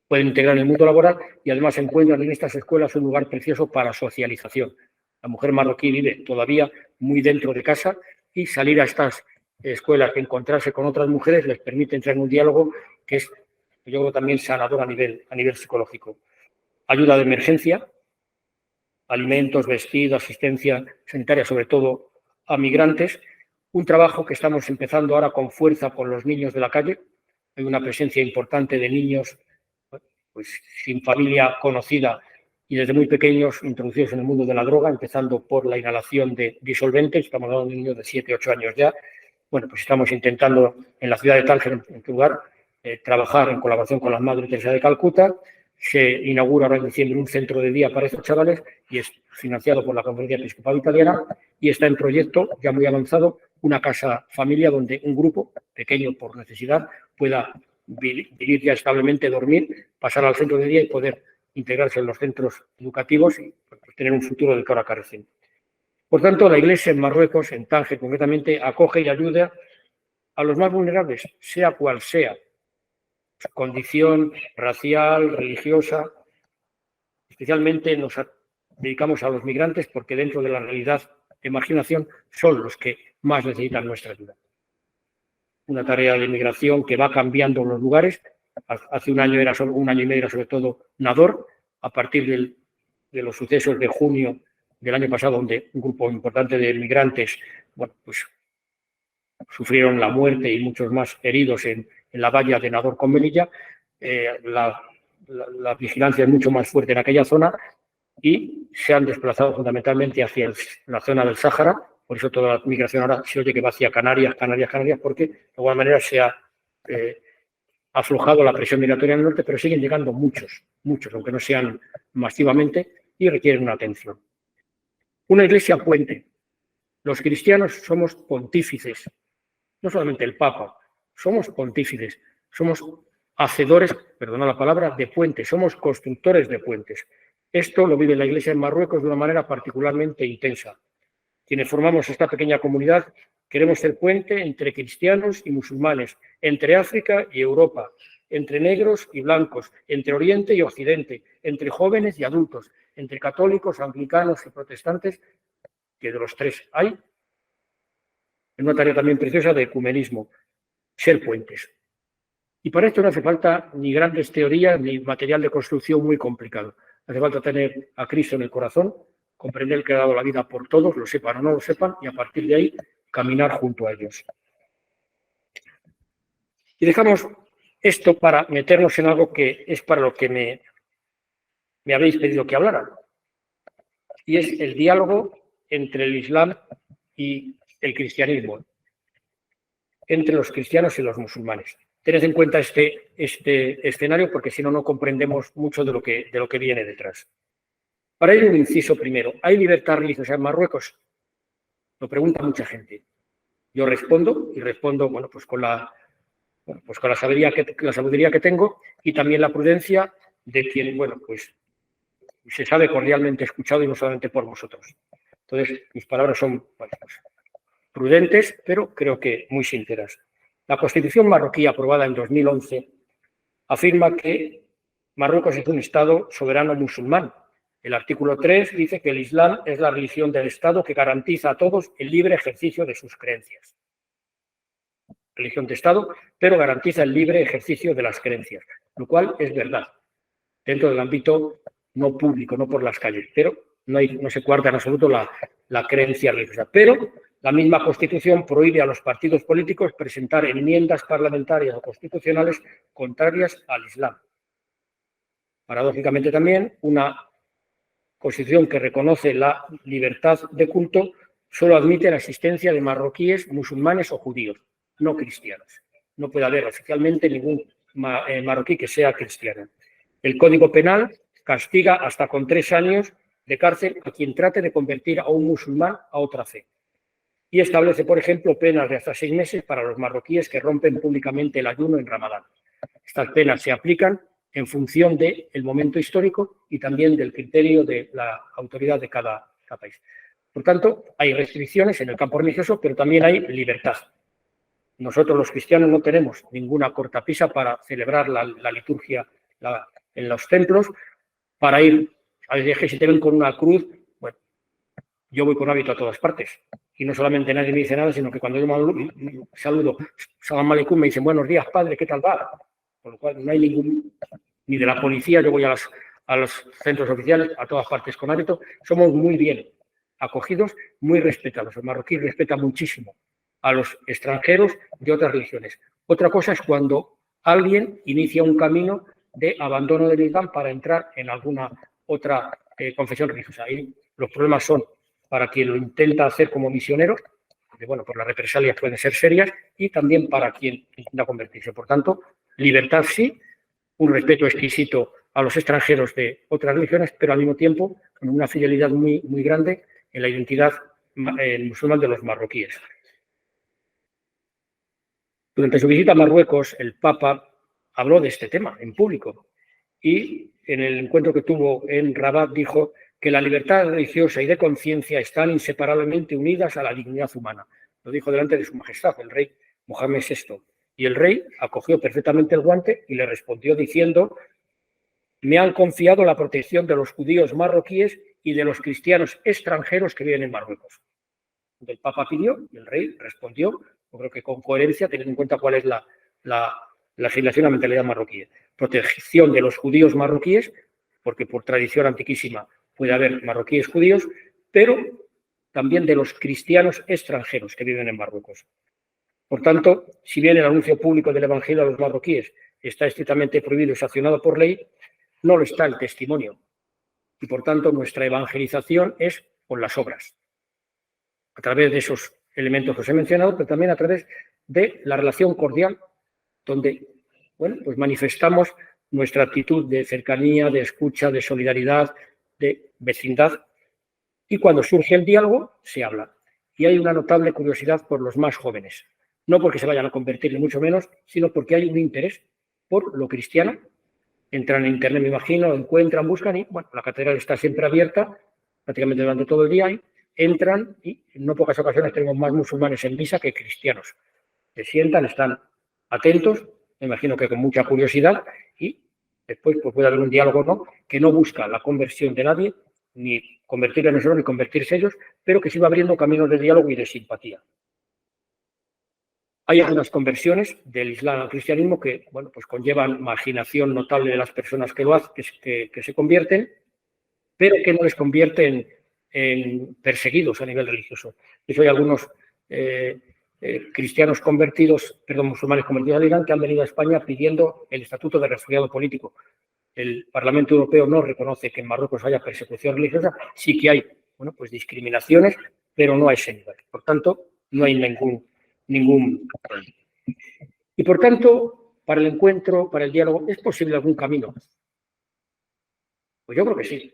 pueden integrar en el mundo laboral y además encuentran en estas escuelas un lugar precioso para socialización. La mujer marroquí vive todavía muy dentro de casa y salir a estas escuelas y encontrarse con otras mujeres les permite entrar en un diálogo que es, yo creo, también sanador a nivel psicológico. Ayuda de emergencia, alimentos, vestido, asistencia sanitaria, sobre todo a migrantes. Un trabajo que estamos empezando ahora con fuerza con los niños de la calle. Hay una presencia importante de niños pues, sin familia conocida y desde muy pequeños introducidos en el mundo de la droga, empezando por la inhalación de disolventes. Estamos hablando de niños de 7, 8 años ya. Bueno, pues estamos intentando en la ciudad de Tánger, en primer lugar, trabajar en colaboración con la Madre Teresa de Calcuta, se inaugura ahora en diciembre un centro de día para estos chavales y es financiado por la Conferencia Episcopal Italiana y está en proyecto, ya muy avanzado, una casa familia donde un grupo, pequeño por necesidad, pueda vivir ya establemente, dormir, pasar al centro de día y poder integrarse en los centros educativos y pues, tener un futuro del que ahora carecen. Por tanto, la Iglesia en Marruecos, en Tánger concretamente, acoge y ayuda a los más vulnerables, sea cual sea su condición racial, religiosa. Especialmente nos dedicamos a los migrantes porque dentro de la realidad de marginación son los que más necesitan nuestra ayuda. Una tarea de migración que va cambiando los lugares. Hace un año un año y medio era sobre todo Nador, a partir de los sucesos de junio del año pasado, donde un grupo importante de migrantes bueno, pues, sufrieron la muerte y muchos más heridos en la valla de Nador con Melilla. La vigilancia es mucho más fuerte en aquella zona y se han desplazado fundamentalmente hacia la zona del Sáhara. Por eso toda la migración ahora se oye que va hacia Canarias, porque de alguna manera se ha aflojado la presión migratoria en el norte, pero siguen llegando muchos, aunque no sean masivamente, y requieren una atención. Una iglesia puente. Los cristianos somos pontífices, no solamente el Papa, somos pontífices, somos hacedores, perdona la palabra, de puentes, somos constructores de puentes. Esto lo vive la Iglesia en Marruecos de una manera particularmente intensa. Quienes formamos esta pequeña comunidad queremos ser puente entre cristianos y musulmanes, entre África y Europa, entre negros y blancos, entre Oriente y Occidente, entre jóvenes y adultos, entre católicos, anglicanos y protestantes, que de los tres hay, en una tarea también preciosa de ecumenismo, ser puentes. Y para esto no hace falta ni grandes teorías ni material de construcción muy complicado. Hace falta tener a Cristo en el corazón, comprender que ha dado la vida por todos, lo sepan o no lo sepan, y a partir de ahí caminar junto a ellos. Y dejamos esto para meternos en algo que es para lo que me habéis pedido que hablara, y es el diálogo entre el Islam y el cristianismo, entre los cristianos y los musulmanes. Tened en cuenta este escenario porque si no, no comprendemos mucho de lo que viene detrás. Para ello, un inciso primero. ¿Hay libertad religiosa en Marruecos? Lo pregunta mucha gente. Yo respondo, bueno, pues con la sabiduría que tengo y también la prudencia de quien, bueno, pues se sabe cordialmente escuchado y no solamente por vosotros. Entonces, mis palabras son bueno, pues, prudentes, pero creo que muy sinceras. La Constitución marroquí, aprobada en 2011, afirma que Marruecos es un Estado soberano musulmán. El artículo 3 dice que el Islam es la religión del Estado que garantiza a todos el libre ejercicio de sus creencias. Religión de Estado, pero garantiza el libre ejercicio de las creencias, lo cual es verdad, dentro del ámbito no público, no por las calles, pero no se cuarta en absoluto la creencia religiosa. Pero la misma Constitución prohíbe a los partidos políticos presentar enmiendas parlamentarias o constitucionales contrarias al Islam. Paradójicamente también, una Constitución que reconoce la libertad de culto solo admite la existencia de marroquíes, musulmanes o judíos, no cristianos. No puede haber oficialmente ningún marroquí que sea cristiano. El Código Penal castiga hasta con 3 años de cárcel a quien trate de convertir a un musulmán a otra fe. Y establece, por ejemplo, penas de hasta 6 meses para los marroquíes que rompen públicamente el ayuno en Ramadán. Estas penas se aplican en función del momento histórico y también del criterio de la autoridad de cada país. Por tanto, hay restricciones en el campo religioso, pero también hay libertad. Nosotros los cristianos no tenemos ninguna cortapisa para celebrar la liturgia en los templos, para ir a veces si te ven con una cruz, bueno, yo voy con hábito a todas partes. Y no solamente nadie me dice nada, sino que cuando yo saludo, salam aleikum, me dicen buenos días, padre, ¿qué tal va? Por lo cual no hay ni de la policía, yo voy a los centros oficiales, a todas partes con hábito. Somos muy bien acogidos, muy respetados. El marroquí respeta muchísimo a los extranjeros de otras religiones. Otra cosa es cuando alguien inicia un camino de abandono del Islam para entrar en alguna otra confesión religiosa. Ahí los problemas son para quien lo intenta hacer como misionero, porque bueno, por las represalias pueden ser serias, y también para quien intenta convertirse. Por tanto, libertad sí, un respeto exquisito a los extranjeros de otras religiones, pero al mismo tiempo con una fidelidad muy, muy grande en la identidad musulmana de los marroquíes. Durante su visita a Marruecos, el Papa habló de este tema en público y en el encuentro que tuvo en Rabat dijo que la libertad religiosa y de conciencia están inseparablemente unidas a la dignidad humana. Lo dijo delante de su majestad, el rey Mohamed VI. Y el rey acogió perfectamente el guante y le respondió diciendo: me han confiado la protección de los judíos marroquíes y de los cristianos extranjeros que viven en Marruecos. El Papa pidió y el rey respondió, yo creo que con coherencia, teniendo en cuenta cuál es la legislación y la mentalidad marroquí. Protección de los judíos marroquíes, porque por tradición antiquísima puede haber marroquíes judíos, pero también de los cristianos extranjeros que viven en Marruecos. Por tanto, si bien el anuncio público del Evangelio a los marroquíes está estrictamente prohibido y sancionado por ley, no lo está el testimonio. Y por tanto, nuestra evangelización es con las obras, a través de esos elementos que os he mencionado, pero también a través de la relación cordial, donde pues manifestamos nuestra actitud de cercanía, de escucha, de solidaridad, de vecindad. Y cuando surge el diálogo, se habla. Y hay una notable curiosidad por los más jóvenes. No porque se vayan a convertir, ni mucho menos, sino porque hay un interés por lo cristiano. Entran en internet, me imagino, encuentran, buscan y, bueno, la catedral está siempre abierta, prácticamente durante todo el día, y entran y en no pocas ocasiones tenemos más musulmanes en misa que cristianos. Se sientan, están atentos, me imagino que con mucha curiosidad, y después pues, puede haber un diálogo, ¿no?, que no busca la conversión de nadie, ni convertir a nosotros, ni convertirse ellos, pero que sí va abriendo caminos de diálogo y de simpatía. Hay algunas conversiones del Islam al cristianismo que, bueno, pues conllevan marginación notable de las personas que lo hacen, que se convierten, pero que no les convierten en perseguidos a nivel religioso. De hecho, hay algunos cristianos convertidos, musulmanes convertidos al Islam que han venido a España pidiendo el estatuto de refugiado político. El Parlamento Europeo no reconoce que en Marruecos haya persecución religiosa, sí que hay, bueno, pues discriminaciones, pero no a ese nivel. Por tanto, no hay ningún problema. Y por tanto, para el encuentro, para el diálogo, ¿es posible algún camino? Pues yo creo que sí.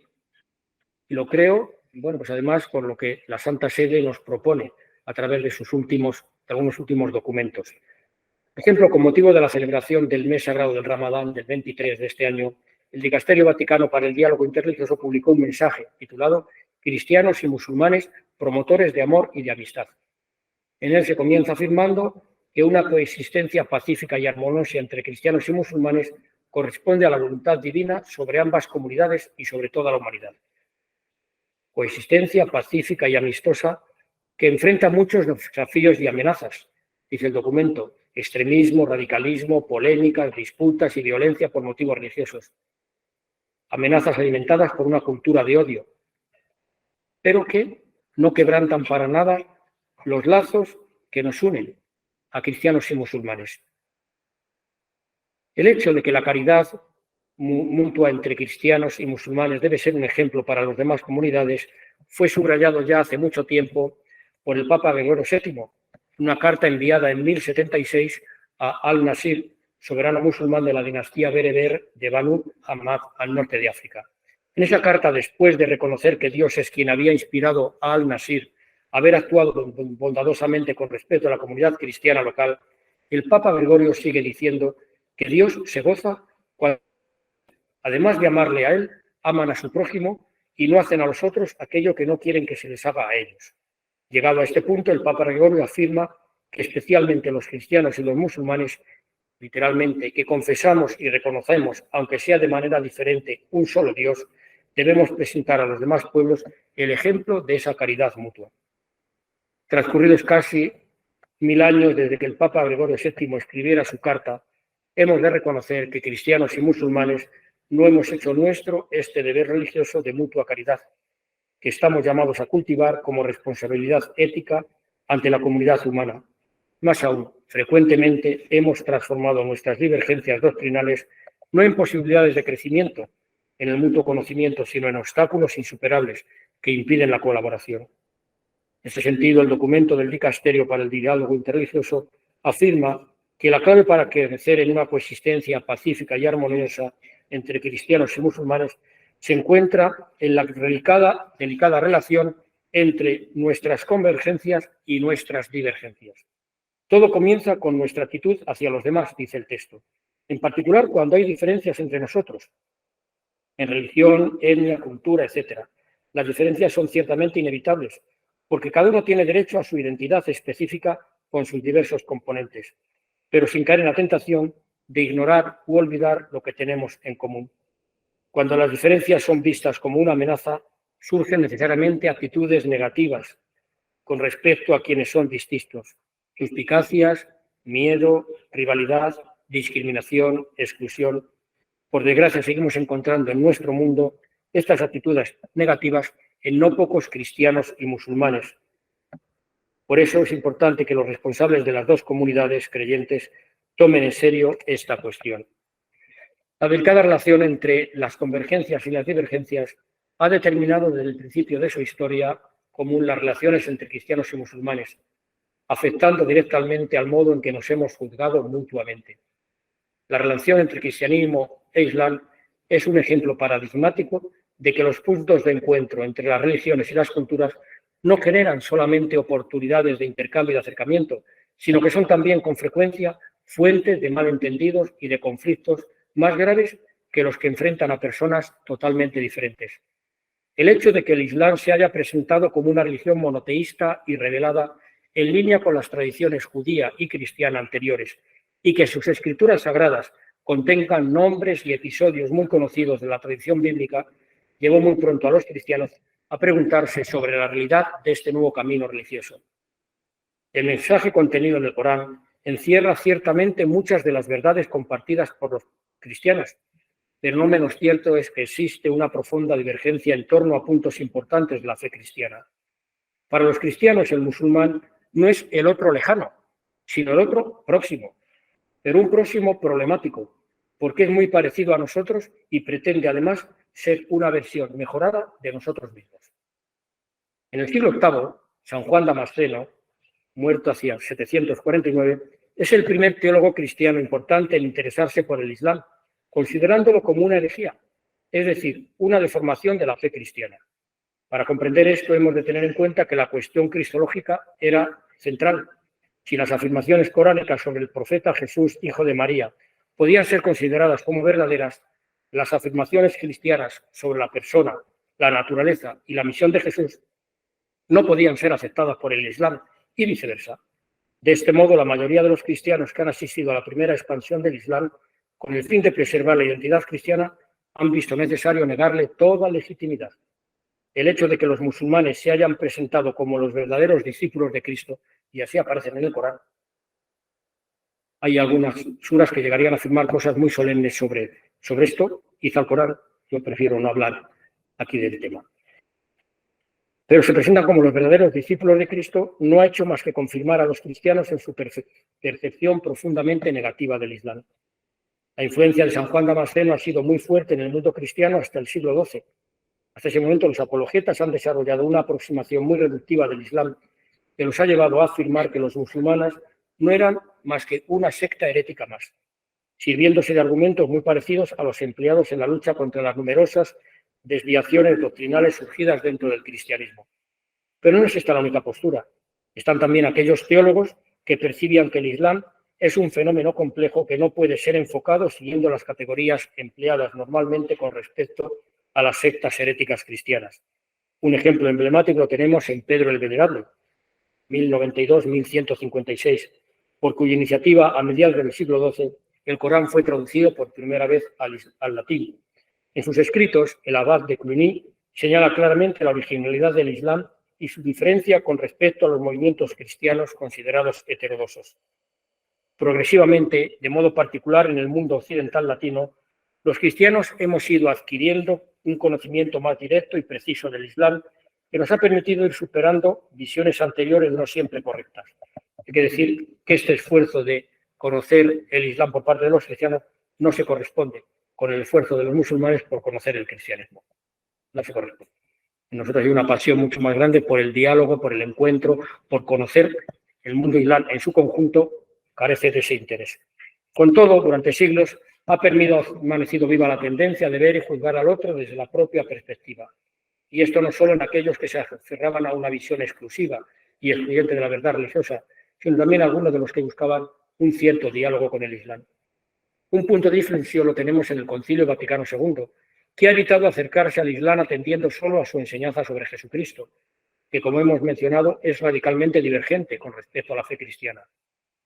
Y lo creo, bueno, pues además por lo que la Santa Sede nos propone a través de algunos últimos documentos. Por ejemplo, con motivo de la celebración del mes sagrado del Ramadán del 23 de este año, el Dicasterio Vaticano para el Diálogo Interreligioso publicó un mensaje titulado «Cristianos y musulmanes, promotores de amor y de amistad». En él se comienza afirmando que una coexistencia pacífica y armoniosa entre cristianos y musulmanes corresponde a la voluntad divina sobre ambas comunidades y sobre toda la humanidad. Coexistencia pacífica y amistosa que enfrenta muchos desafíos y amenazas, dice el documento: extremismo, radicalismo, polémicas, disputas y violencia por motivos religiosos. Amenazas alimentadas por una cultura de odio, pero que no quebrantan para nada los lazos que nos unen a cristianos y musulmanes. El hecho de que la caridad mutua entre cristianos y musulmanes debe ser un ejemplo para las demás comunidades fue subrayado ya hace mucho tiempo por el Papa Gregorio VII, una carta enviada en 1076 a Al-Nasir, soberano musulmán de la dinastía bereber de Banu Hamad, al norte de África. En esa carta, después de reconocer que Dios es quien había inspirado a Al-Nasir a haber actuado bondadosamente con respecto a la comunidad cristiana local, el Papa Gregorio sigue diciendo que Dios se goza cuando, además de amarle a él, aman a su prójimo y no hacen a los otros aquello que no quieren que se les haga a ellos. Llegado a este punto, el Papa Gregorio afirma que especialmente los cristianos y los musulmanes, literalmente, que confesamos y reconocemos, aunque sea de manera diferente, un solo Dios, debemos presentar a los demás pueblos el ejemplo de esa caridad mutua. Transcurridos casi 1000 años desde que el Papa Gregorio VII escribiera su carta, hemos de reconocer que cristianos y musulmanes no hemos hecho nuestro este deber religioso de mutua caridad, que estamos llamados a cultivar como responsabilidad ética ante la comunidad humana. Más aún, frecuentemente hemos transformado nuestras divergencias doctrinales no en posibilidades de crecimiento en el mutuo conocimiento, sino en obstáculos insuperables que impiden la colaboración. En este sentido, el documento del Dicasterio para el Diálogo Interreligioso afirma que la clave para crecer en una coexistencia pacífica y armoniosa entre cristianos y musulmanes se encuentra en la delicada relación entre nuestras convergencias y nuestras divergencias. Todo comienza con nuestra actitud hacia los demás, dice el texto, en particular cuando hay diferencias entre nosotros, en religión, etnia, cultura, etc. Las diferencias son ciertamente inevitables, porque cada uno tiene derecho a su identidad específica con sus diversos componentes, pero sin caer en la tentación de ignorar u olvidar lo que tenemos en común. Cuando las diferencias son vistas como una amenaza, surgen necesariamente actitudes negativas con respecto a quienes son distintos, suspicacias, miedo, rivalidad, discriminación, exclusión. Por desgracia, seguimos encontrando en nuestro mundo estas actitudes negativas en no pocos cristianos y musulmanes. Por eso es importante que los responsables de las dos comunidades creyentes tomen en serio esta cuestión. La delicada relación entre las convergencias y las divergencias ha determinado desde el principio de su historia común las relaciones entre cristianos y musulmanes, afectando directamente al modo en que nos hemos juzgado mutuamente. La relación entre cristianismo e islam es un ejemplo paradigmático de que los puntos de encuentro entre las religiones y las culturas no generan solamente oportunidades de intercambio y de acercamiento, sino que son también con frecuencia fuentes de malentendidos y de conflictos más graves que los que enfrentan a personas totalmente diferentes. El hecho de que el Islam se haya presentado como una religión monoteísta y revelada en línea con las tradiciones judía y cristiana anteriores y que sus escrituras sagradas contengan nombres y episodios muy conocidos de la tradición bíblica, llevó muy pronto a los cristianos a preguntarse sobre la realidad de este nuevo camino religioso. El mensaje contenido en el Corán encierra ciertamente muchas de las verdades compartidas por los cristianos, pero no menos cierto es que existe una profunda divergencia en torno a puntos importantes de la fe cristiana. Para los cristianos, el musulmán no es el otro lejano, sino el otro próximo, pero un próximo problemático, porque es muy parecido a nosotros y pretende además ser una versión mejorada de nosotros mismos. En el siglo VIII, San Juan Damasceno, muerto hacia 749, es el primer teólogo cristiano importante en interesarse por el Islam, considerándolo como una herejía, es decir, una deformación de la fe cristiana. Para comprender esto hemos de tener en cuenta que la cuestión cristológica era central. Si las afirmaciones coránicas sobre el profeta Jesús, hijo de María, podían ser consideradas como verdaderas, las afirmaciones cristianas sobre la persona, la naturaleza y la misión de Jesús no podían ser aceptadas por el Islam y viceversa. De este modo, la mayoría de los cristianos que han asistido a la primera expansión del Islam, con el fin de preservar la identidad cristiana, han visto necesario negarle toda legitimidad. El hecho de que los musulmanes se hayan presentado como los verdaderos discípulos de Cristo, y así aparecen en el Corán, hay algunas suras que llegarían a afirmar cosas muy solemnes sobre esto, quizá el Corán, yo prefiero no hablar aquí del tema. Pero se presentan como los verdaderos discípulos de Cristo, no ha hecho más que confirmar a los cristianos en su percepción profundamente negativa del Islam. La influencia de San Juan Damasceno ha sido muy fuerte en el mundo cristiano hasta el siglo XII. Hasta ese momento los apologetas han desarrollado una aproximación muy reductiva del Islam que los ha llevado a afirmar que los musulmanes no eran más que una secta herética más, sirviéndose de argumentos muy parecidos a los empleados en la lucha contra las numerosas desviaciones doctrinales surgidas dentro del cristianismo. Pero no es esta la única postura. Están también aquellos teólogos que percibían que el Islam es un fenómeno complejo que no puede ser enfocado siguiendo las categorías empleadas normalmente con respecto a las sectas heréticas cristianas. Un ejemplo emblemático lo tenemos en Pedro el Venerable, 1092-1156, por cuya iniciativa, a mediados del siglo XII, el Corán fue traducido por primera vez al latín. En sus escritos, el abad de Cluny señala claramente la originalidad del Islam y su diferencia con respecto a los movimientos cristianos considerados heterodoxos. Progresivamente, de modo particular en el mundo occidental latino, los cristianos hemos ido adquiriendo un conocimiento más directo y preciso del Islam que nos ha permitido ir superando visiones anteriores no siempre correctas. Hay que decir que este esfuerzo de conocer el Islam por parte de los cristianos no se corresponde con el esfuerzo de los musulmanes por conocer el cristianismo. No se corresponde. En nosotros hay una pasión mucho más grande por el diálogo, por el encuentro, por conocer el mundo islam en su conjunto, carece de ese interés. Con todo, durante siglos, ha permanecido viva la tendencia de ver y juzgar al otro desde la propia perspectiva. Y esto no solo en aquellos que se aferraban a una visión exclusiva y excluyente de la verdad religiosa, sino también algunos de los que buscaban un cierto diálogo con el Islam. Un punto de inflexión lo tenemos en el Concilio Vaticano II, que ha evitado acercarse al Islam atendiendo solo a su enseñanza sobre Jesucristo, que, como hemos mencionado, es radicalmente divergente con respecto a la fe cristiana.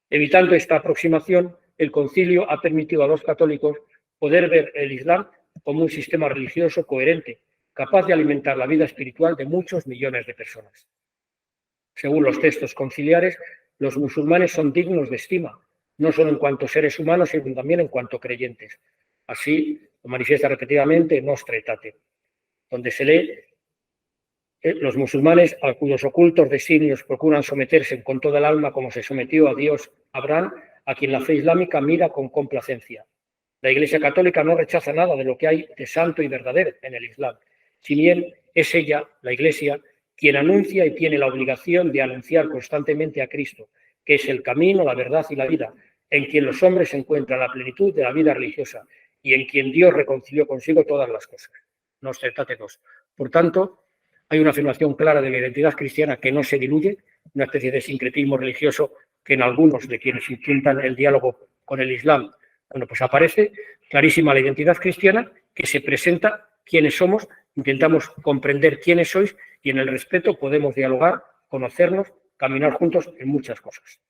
Evitando esta aproximación, el Concilio ha permitido a los católicos poder ver el Islam como un sistema religioso coherente, capaz de alimentar la vida espiritual de muchos millones de personas. Según los textos conciliares, los musulmanes son dignos de estima, no solo en cuanto seres humanos, sino también en cuanto creyentes. Así lo manifiesta repetidamente Nostra Aetate, donde se lee: los musulmanes, a cuyos ocultos designios procuran someterse con toda el alma como se sometió a Dios Abraham, a quien la fe islámica mira con complacencia. La Iglesia Católica no rechaza nada de lo que hay de santo y verdadero en el Islam, si bien es ella, la Iglesia, quien anuncia y tiene la obligación de anunciar constantemente a Cristo, que es el camino, la verdad y la vida, en quien los hombres encuentran la plenitud de la vida religiosa y en quien Dios reconcilió consigo todas las cosas. Nostra Aetate 2. Por tanto, hay una afirmación clara de la identidad cristiana que no se diluye, una especie de sincretismo religioso que en algunos de quienes intentan el diálogo con el Islam, bueno, pues aparece clarísima la identidad cristiana, que se presenta quiénes somos, intentamos comprender quiénes sois y en el respeto podemos dialogar, conocernos, caminar juntos en muchas cosas.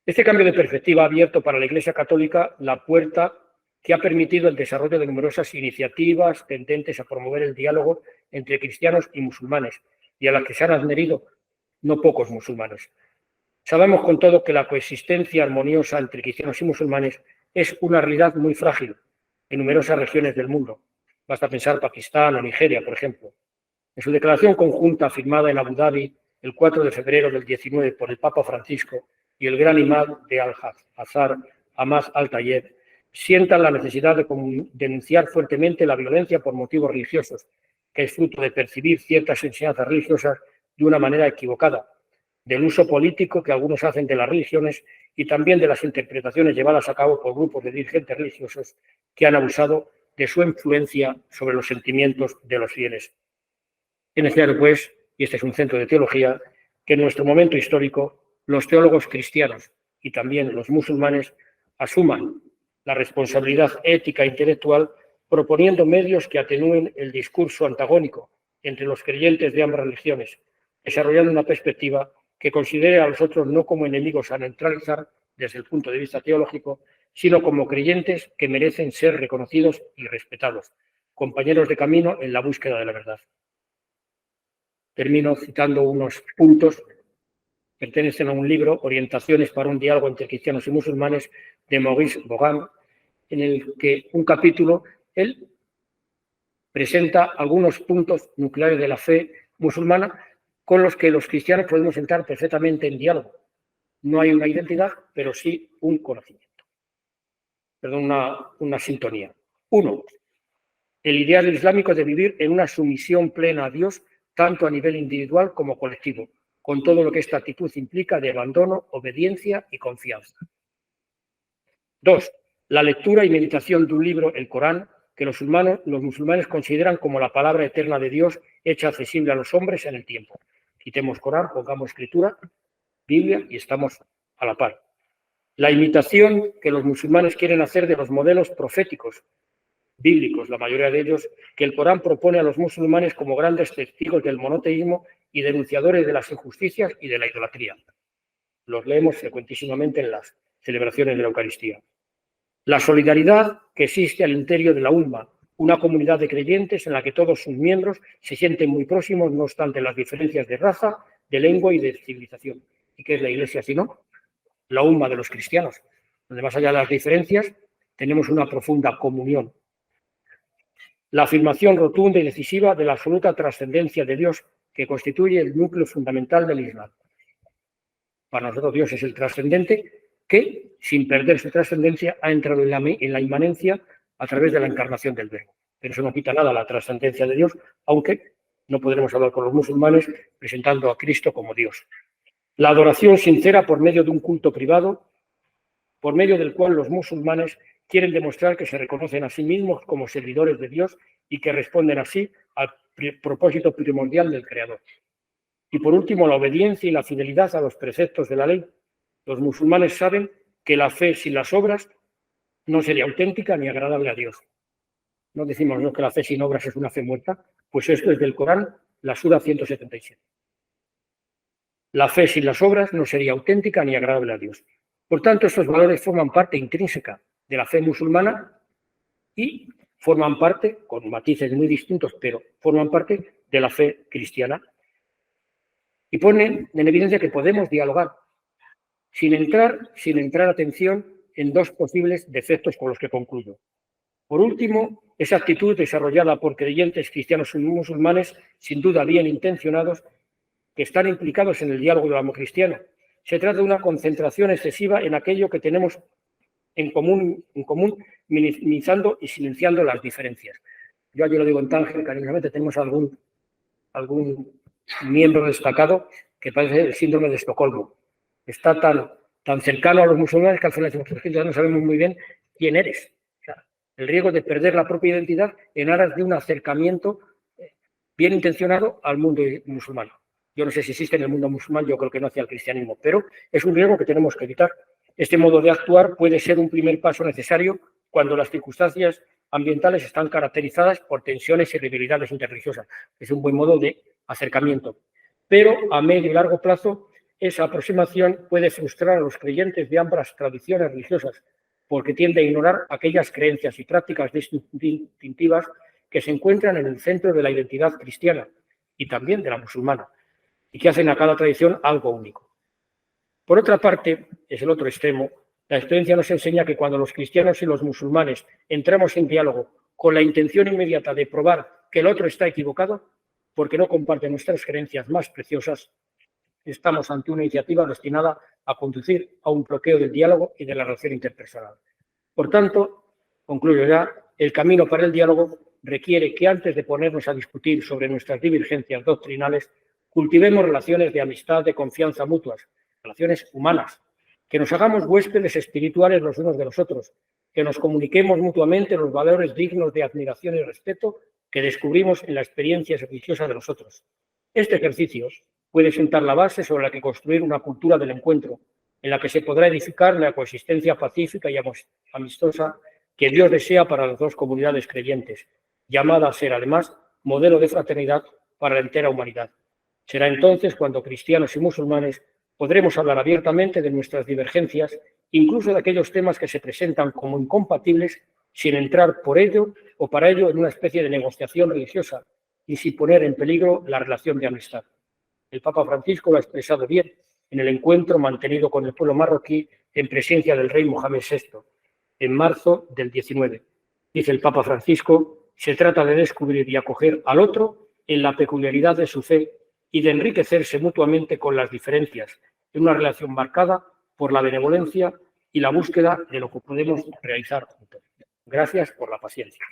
Este cambio de perspectiva ha abierto para la Iglesia Católica la puerta que ha permitido el desarrollo de numerosas iniciativas tendentes a promover el diálogo entre cristianos y musulmanes, y a las que se han adherido no pocos musulmanes. Sabemos con todo que la coexistencia armoniosa entre cristianos y musulmanes es una realidad muy frágil en numerosas regiones del mundo. Basta pensar Pakistán o Nigeria, por ejemplo. En su declaración conjunta firmada en Abu Dhabi el 4 de febrero del 19 por el Papa Francisco y el gran imán de Al-Azhar, Ahmad Al-Tayeb, sientan la necesidad de denunciar fuertemente la violencia por motivos religiosos, que es fruto de percibir ciertas enseñanzas religiosas de una manera equivocada, del uso político que algunos hacen de las religiones y también de las interpretaciones llevadas a cabo por grupos de dirigentes religiosos que han abusado de su influencia sobre los sentimientos de los fieles. Es necesario, pues, y este es un centro de teología, que en nuestro momento histórico los teólogos cristianos y también los musulmanes asuman la responsabilidad ética e intelectual proponiendo medios que atenúen el discurso antagónico entre los creyentes de ambas religiones, desarrollando una perspectiva que considere a los otros no como enemigos a neutralizar desde el punto de vista teológico, sino como creyentes que merecen ser reconocidos y respetados, compañeros de camino en la búsqueda de la verdad. Termino citando unos puntos que pertenecen a un libro, Orientaciones para un diálogo entre cristianos y musulmanes, de Maurice Bogan, en el que un capítulo él presenta algunos puntos nucleares de la fe musulmana con los que los cristianos podemos entrar perfectamente en diálogo. No hay una identidad, pero sí un conocimiento. Perdón, una sintonía. 1. El ideal islámico de vivir en una sumisión plena a Dios, tanto a nivel individual como colectivo, con todo lo que esta actitud implica de abandono, obediencia y confianza. 2. La lectura y meditación de un libro, el Corán, que los musulmanes consideran como la palabra eterna de Dios hecha accesible a los hombres en el tiempo. Quitemos Corán, pongamos escritura, Biblia y estamos a la par. La imitación que los musulmanes quieren hacer de los modelos proféticos, bíblicos, la mayoría de ellos, que el Corán propone a los musulmanes como grandes testigos del monoteísmo y denunciadores de las injusticias y de la idolatría. Los leemos frecuentísimamente en las celebraciones de la Eucaristía. La solidaridad que existe al interior de la Umma, una comunidad de creyentes en la que todos sus miembros se sienten muy próximos, no obstante las diferencias de raza, de lengua y de civilización. ¿Y qué es la Iglesia si no? La Umma de los cristianos, donde más allá de las diferencias tenemos una profunda comunión. La afirmación rotunda y decisiva de la absoluta trascendencia de Dios, que constituye el núcleo fundamental del Islam. Para nosotros Dios es el trascendente que, sin perder su trascendencia, ha entrado en la inmanencia a través de la encarnación del Verbo. Pero eso no quita nada a la trascendencia de Dios, aunque no podremos hablar con los musulmanes presentando a Cristo como Dios. La adoración sincera por medio de un culto privado, por medio del cual los musulmanes quieren demostrar que se reconocen a sí mismos como servidores de Dios y que responden así al propósito primordial del Creador. Y por último, la obediencia y la fidelidad a los preceptos de la ley. Los musulmanes saben que la fe sin las obras no sería auténtica ni agradable a Dios. No decimos que la fe sin obras es una fe muerta, pues esto es del Corán, la Sura 177. La fe sin las obras no sería auténtica ni agradable a Dios. Por tanto, estos valores forman parte intrínseca de la fe musulmana y forman parte, con matices muy distintos, pero forman parte de la fe cristiana. Y ponen en evidencia que podemos dialogar sin entrar atención en dos posibles defectos con los que concluyo. Por último, esa actitud desarrollada por creyentes cristianos y musulmanes, sin duda bien intencionados, que están implicados en el diálogo democristiano. Se trata de una concentración excesiva en aquello que tenemos en común, minimizando y silenciando las diferencias. Yo allí lo digo en Tánger, cariñosamente, tenemos algún miembro destacado que parece el síndrome de Estocolmo. Está tan cercano a los musulmanes que al final decimos, no sabemos muy bien quién eres. O sea, el riesgo de perder la propia identidad en aras de un acercamiento bien intencionado al mundo musulmán. Yo no sé si existe en el mundo musulmán, yo creo que no hacia el cristianismo, pero es un riesgo que tenemos que evitar. Este modo de actuar puede ser un primer paso necesario cuando las circunstancias ambientales están caracterizadas por tensiones y rivalidades interreligiosas. Es un buen modo de acercamiento. Pero a medio y largo plazo, esa aproximación puede frustrar a los creyentes de ambas tradiciones religiosas, porque tiende a ignorar aquellas creencias y prácticas distintivas que se encuentran en el centro de la identidad cristiana y también de la musulmana, y que hacen a cada tradición algo único. Por otra parte, es el otro extremo, la experiencia nos enseña que cuando los cristianos y los musulmanes entramos en diálogo con la intención inmediata de probar que el otro está equivocado, porque no comparte nuestras creencias más preciosas, estamos ante una iniciativa destinada a conducir a un bloqueo del diálogo y de la relación interpersonal. Por tanto, concluyo ya, el camino para el diálogo requiere que antes de ponernos a discutir sobre nuestras divergencias doctrinales, cultivemos relaciones de amistad, de confianza mutuas, relaciones humanas, que nos hagamos huéspedes espirituales los unos de los otros, que nos comuniquemos mutuamente los valores dignos de admiración y respeto que descubrimos en la experiencia religiosa de los otros. Este ejercicio puede sentar la base sobre la que construir una cultura del encuentro, en la que se podrá edificar la coexistencia pacífica y amistosa que Dios desea para las dos comunidades creyentes, llamada a ser además modelo de fraternidad para la entera humanidad. Será entonces cuando cristianos y musulmanes podremos hablar abiertamente de nuestras divergencias, incluso de aquellos temas que se presentan como incompatibles, sin entrar por ello o para ello en una especie de negociación religiosa y sin poner en peligro la relación de amistad. El Papa Francisco lo ha expresado bien en el encuentro mantenido con el pueblo marroquí en presencia del rey Mohamed VI, en marzo del 19. Dice el Papa Francisco, se trata de descubrir y acoger al otro en la peculiaridad de su fe y de enriquecerse mutuamente con las diferencias, en una relación marcada por la benevolencia y la búsqueda de lo que podemos realizar juntos. Gracias por la paciencia.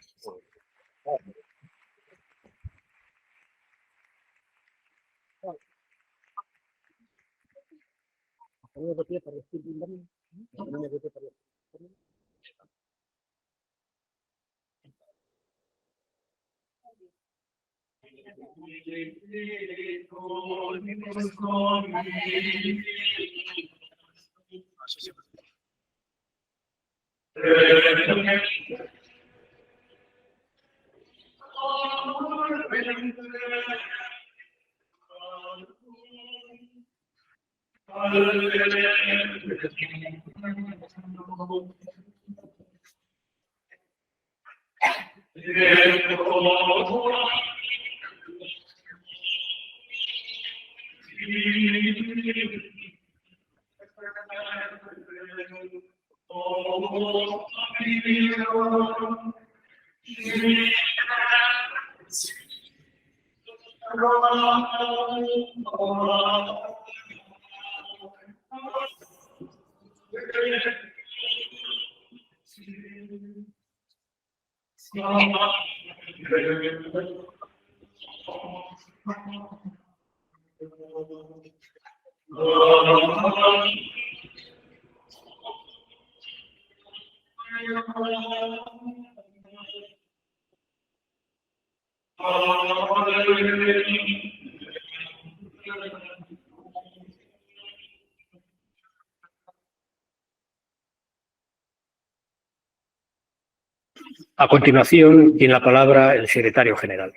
A continuación, tiene la palabra el secretario general.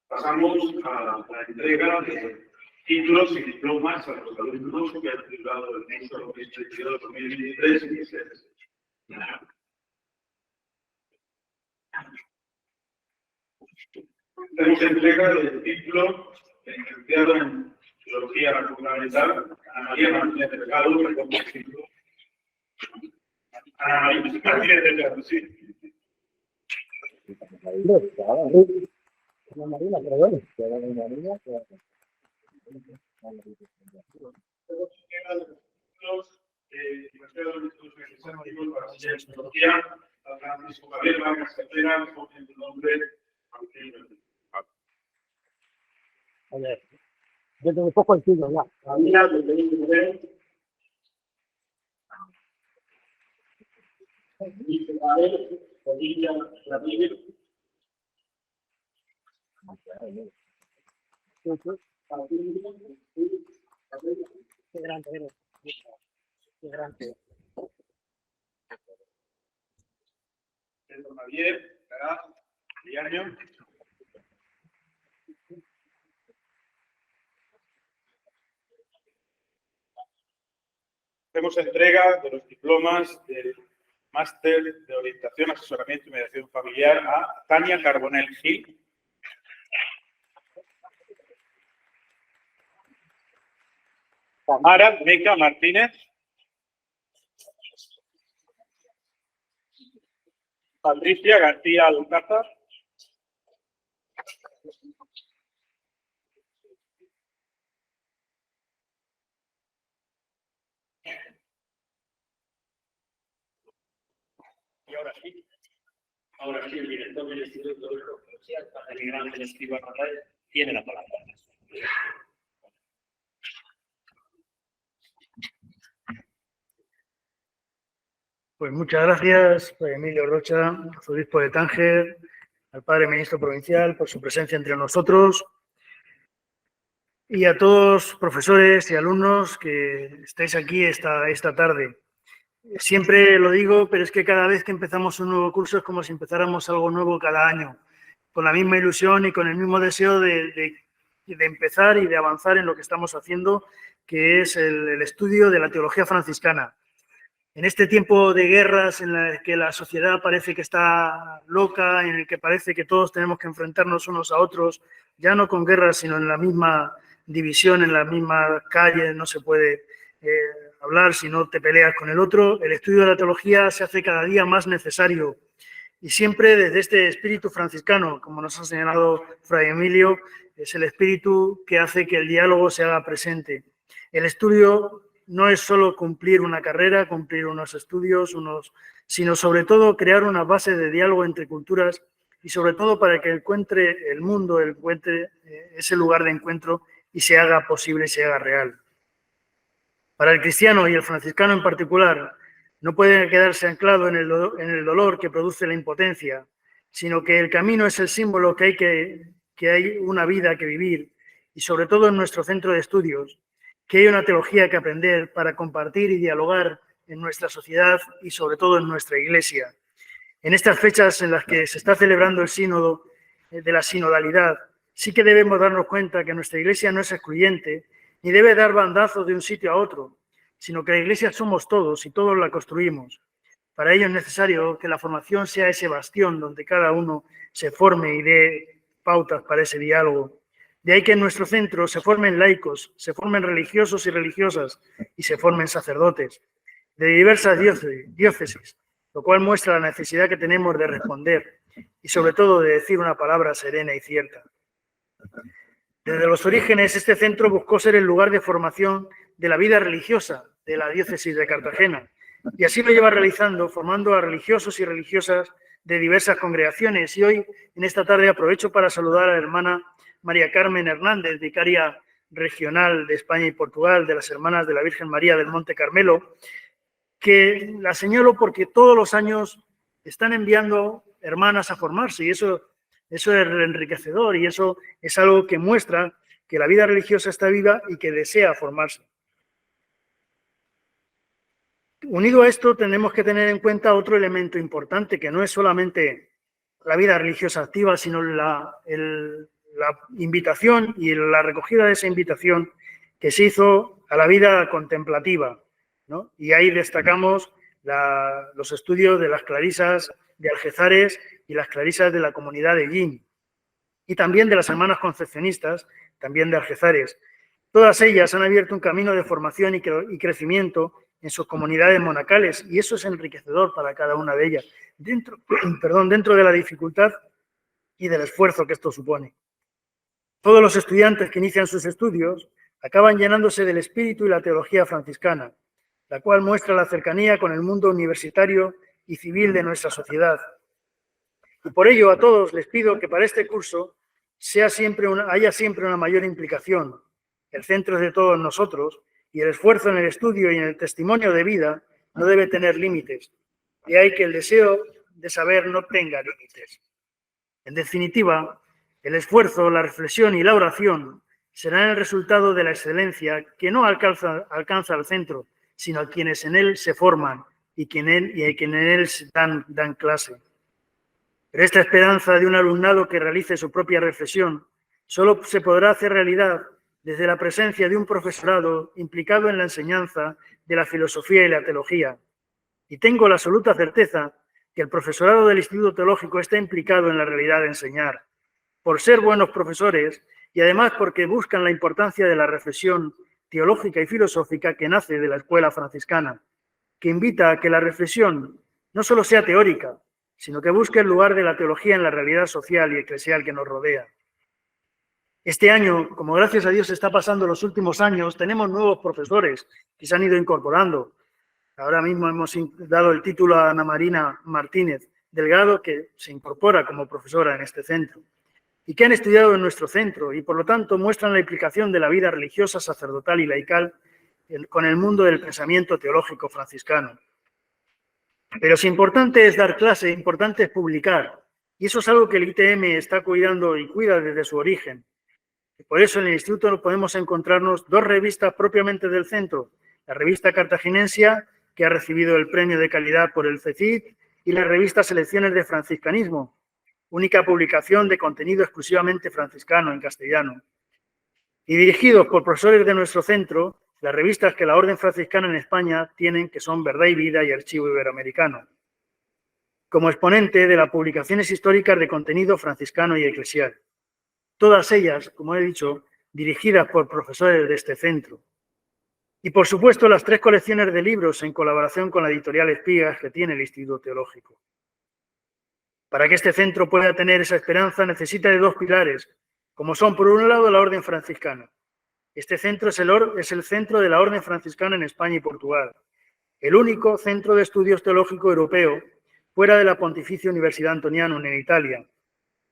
Pasamos a la entrega de títulos y diplomas a los alumnos que han titulado el curso 2022-2023 y tenemos entrega del título de licenciado en Filología Fundamental, Ana María Martínez Delgado, reconocido. Ana María Martínez Delgado, sí. Francisco Javier Vargas Cervera, con el nombre yo tengo un poco el tuyo ya. Qué grande eres. Qué grande. Pedro Javier, Caraz, Diario. Hacemos entrega de los diplomas del Máster de Orientación, Asesoramiento y Mediación Familiar a Tania Carbonell Gil. Tamara Meca Martínez. Patricia García Alcázar. Y ahora sí, el director del Instituto de Filología, el gran Escribano Arraiz, tiene la palabra. Pues muchas gracias, Fray Emilio Rocha, arzobispo de Tánger, al padre ministro provincial por su presencia entre nosotros y a todos profesores y alumnos que estáis aquí esta tarde. Siempre lo digo, pero es que cada vez que empezamos un nuevo curso es como si empezáramos algo nuevo cada año, con la misma ilusión y con el mismo deseo de empezar y de avanzar en lo que estamos haciendo, que es el estudio de la teología franciscana. En este tiempo de guerras en el que la sociedad parece que está loca, en el que parece que todos tenemos que enfrentarnos unos a otros, ya no con guerras, sino en la misma división, en la misma calle, no se puede hablar si no te peleas con el otro, el estudio de la teología se hace cada día más necesario y siempre desde este espíritu franciscano, como nos ha señalado Fray Emilio, es el espíritu que hace que el diálogo se haga presente. El estudio no es solo cumplir una carrera, cumplir unos estudios, sino sobre todo crear una base de diálogo entre culturas y sobre todo para que encuentre el mundo, encuentre ese lugar de encuentro y se haga posible, se haga real. Para el cristiano y el franciscano en particular, no puede quedarse anclado en el dolor que produce la impotencia, sino que el camino es el símbolo que hay una vida que vivir y sobre todo en nuestro centro de estudios, que hay una teología que aprender para compartir y dialogar en nuestra sociedad y sobre todo en nuestra iglesia. En estas fechas en las que se está celebrando el sínodo de la sinodalidad, sí que debemos darnos cuenta que nuestra iglesia no es excluyente ni debe dar bandazos de un sitio a otro, sino que la iglesia somos todos y todos la construimos. Para ello es necesario que la formación sea ese bastión donde cada uno se forme y dé pautas para ese diálogo. De ahí que en nuestro centro se formen laicos, se formen religiosos y religiosas y se formen sacerdotes de diversas diócesis, lo cual muestra la necesidad que tenemos de responder y sobre todo de decir una palabra serena y cierta. Desde los orígenes, este centro buscó ser el lugar de formación de la vida religiosa de la diócesis de Cartagena y así lo lleva realizando, formando a religiosos y religiosas de diversas congregaciones. Y hoy, en esta tarde, aprovecho para saludar a la hermana María Carmen Hernández, vicaria regional de España y Portugal de las Hermanas de la Virgen María del Monte Carmelo, que la señalo porque todos los años están enviando hermanas a formarse y eso es enriquecedor y eso es algo que muestra que la vida religiosa está viva y que desea formarse. Unido a esto, tenemos que tener en cuenta otro elemento importante, que no es solamente la vida religiosa activa, sino la invitación y la recogida de esa invitación que se hizo a la vida contemplativa, ¿no? Y ahí destacamos los estudios de las clarisas de Algezares y las clarisas de la comunidad de Yin, y también de las hermanas concepcionistas, también de Algezares. Todas ellas han abierto un camino de formación y crecimiento en sus comunidades monacales, y eso es enriquecedor para cada una de ellas, dentro de la dificultad y del esfuerzo que esto supone. Todos los estudiantes que inician sus estudios acaban llenándose del espíritu y la teología franciscana, la cual muestra la cercanía con el mundo universitario y civil de nuestra sociedad. Y por ello a todos les pido que para este curso haya siempre una mayor implicación. El centro es de todos nosotros y el esfuerzo en el estudio y en el testimonio de vida no debe tener límites. De ahí que el deseo de saber no tenga límites. En definitiva, el esfuerzo, la reflexión y la oración serán el resultado de la excelencia que no alcanza al centro, sino a quienes en él se forman y quienes en él dan clase. Pero esta esperanza de un alumnado que realice su propia reflexión solo se podrá hacer realidad desde la presencia de un profesorado implicado en la enseñanza de la filosofía y la teología. Y tengo la absoluta certeza que el profesorado del Instituto Teológico está implicado en la realidad de enseñar, por ser buenos profesores y además porque buscan la importancia de la reflexión teológica y filosófica que nace de la escuela franciscana, que invita a que la reflexión no solo sea teórica, sino que busque el lugar de la teología en la realidad social y eclesial que nos rodea. Este año, como gracias a Dios está pasando los últimos años, tenemos nuevos profesores que se han ido incorporando. Ahora mismo hemos dado el título a Ana Marina Martínez Delgado, que se incorpora como profesora en este centro, y que han estudiado en nuestro centro y, por lo tanto, muestran la implicación de la vida religiosa, sacerdotal y laical con el mundo del pensamiento teológico franciscano. Pero si importante es dar clase, importante es publicar, y eso es algo que el ITM está cuidando y cuida desde su origen. Por eso en el instituto podemos encontrarnos dos revistas propiamente del centro, la revista Cartaginesia, que ha recibido el premio de calidad por el CECIT, y la revista Selecciones de Franciscanismo, única publicación de contenido exclusivamente franciscano en castellano. Y dirigidos por profesores de nuestro centro, las revistas que la Orden Franciscana en España tienen, que son Verdad y Vida y Archivo Iberoamericano, como exponente de las publicaciones históricas de contenido franciscano y eclesial. Todas ellas, como he dicho, dirigidas por profesores de este centro. Y, por supuesto, las 3 colecciones de libros en colaboración con la editorial Espigas que tiene el Instituto Teológico. Para que este centro pueda tener esa esperanza necesita de 2 pilares, como son, por un lado, la Orden Franciscana. Este centro es el centro de la Orden Franciscana en España y Portugal, el único centro de estudios teológico europeo fuera de la Pontificia Universidad Antonianum en Italia.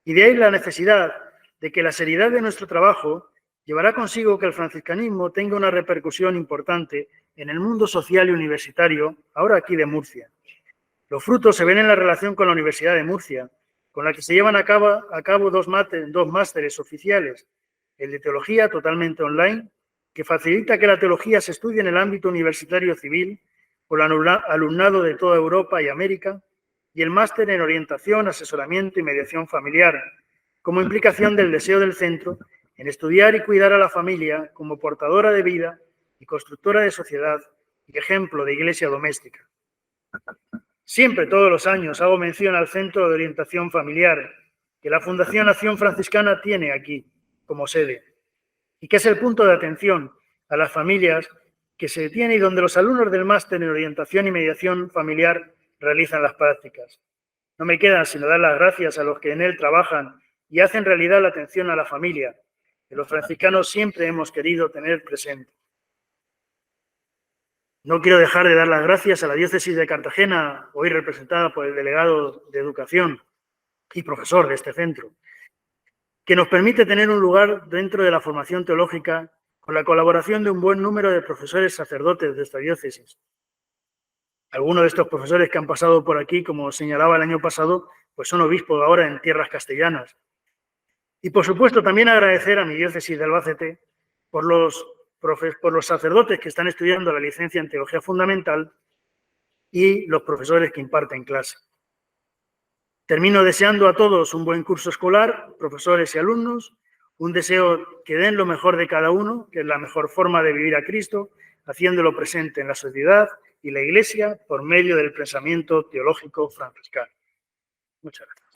Y de ahí la necesidad de que la seriedad de nuestro trabajo llevará consigo que el franciscanismo tenga una repercusión importante en el mundo social y universitario, ahora aquí de Murcia. Los frutos se ven en la relación con la Universidad de Murcia, con la que se llevan a cabo 2 másteres oficiales, el de Teología totalmente online, que facilita que la teología se estudie en el ámbito universitario civil por alumnado de toda Europa y América, y el máster en Orientación, Asesoramiento y Mediación Familiar, como implicación del deseo del centro en estudiar y cuidar a la familia como portadora de vida y constructora de sociedad y ejemplo de iglesia doméstica. Siempre, todos los años, hago mención al Centro de Orientación Familiar que la Fundación Acción Franciscana tiene aquí como sede y que es el punto de atención a las familias que se tiene y donde los alumnos del máster en Orientación y Mediación Familiar realizan las prácticas. No me quedan sino dar las gracias a los que en él trabajan y hacen realidad la atención a la familia, que los franciscanos siempre hemos querido tener presente. No quiero dejar de dar las gracias a la diócesis de Cartagena, hoy representada por el delegado de Educación y profesor de este centro, que nos permite tener un lugar dentro de la formación teológica con la colaboración de un buen número de profesores sacerdotes de esta diócesis. Algunos de estos profesores que han pasado por aquí, como señalaba el año pasado, pues son obispos ahora en tierras castellanas. Y, por supuesto, también agradecer a mi diócesis de Albacete por los sacerdotes que están estudiando la licencia en Teología Fundamental y los profesores que imparten clase. Termino deseando a todos un buen curso escolar, profesores y alumnos, un deseo que den lo mejor de cada uno, que es la mejor forma de vivir a Cristo, haciéndolo presente en la sociedad y la Iglesia por medio del pensamiento teológico franciscano. Muchas gracias.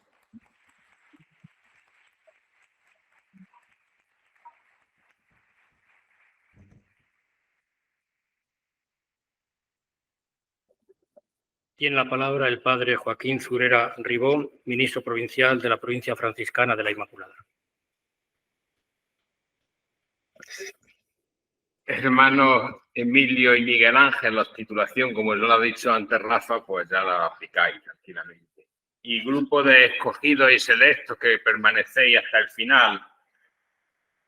Tiene la palabra el padre Joaquín Zurera Ribón, ministro provincial de la provincia franciscana de la Inmaculada. Hermanos Emilio y Miguel Ángel, la titulación, como lo ha dicho antes Rafa, pues ya la aplicáis tranquilamente. Y grupo de escogidos y selectos que permanecéis hasta el final,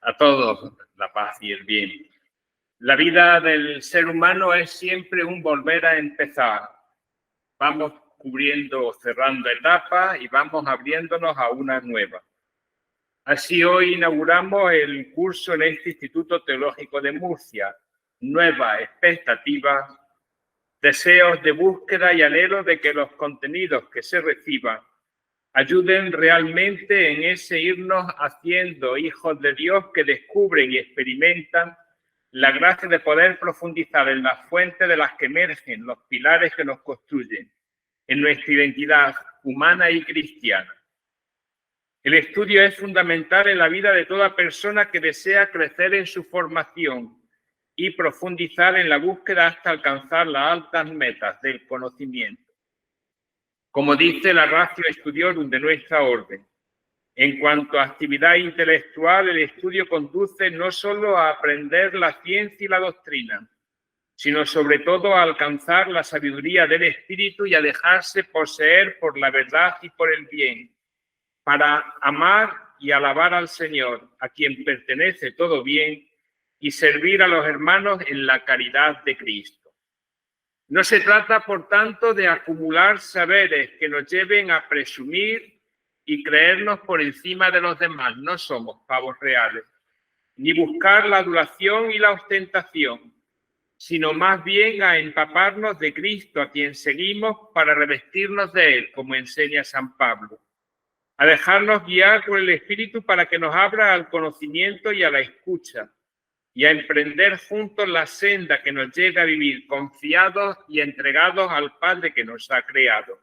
a todos la paz y el bien. La vida del ser humano es siempre un volver a empezar. Vamos cubriendo, cerrando etapas y vamos abriéndonos a una nueva. Así hoy inauguramos el curso en este Instituto Teológico de Murcia. Nuevas expectativas, deseos de búsqueda y anhelo de que los contenidos que se reciban ayuden realmente en ese irnos haciendo hijos de Dios que descubren y experimentan la gracia de poder profundizar en las fuentes de las que emergen los pilares que nos construyen en nuestra identidad humana y cristiana. El estudio es fundamental en la vida de toda persona que desea crecer en su formación y profundizar en la búsqueda hasta alcanzar las altas metas del conocimiento. Como dice la Ratio Studiorum de nuestra orden, en cuanto a actividad intelectual, el estudio conduce no solo a aprender la ciencia y la doctrina, sino sobre todo a alcanzar la sabiduría del espíritu y a dejarse poseer por la verdad y por el bien, para amar y alabar al Señor, a quien pertenece todo bien, y servir a los hermanos en la caridad de Cristo. No se trata, por tanto, de acumular saberes que nos lleven a presumir y creernos por encima de los demás. No somos pavos reales, ni buscar la adulación y la ostentación, sino más bien a empaparnos de Cristo, a quien seguimos, para revestirnos de Él, como enseña San Pablo, a dejarnos guiar por el Espíritu para que nos abra al conocimiento y a la escucha, y a emprender juntos la senda que nos lleve a vivir confiados y entregados al Padre que nos ha creado.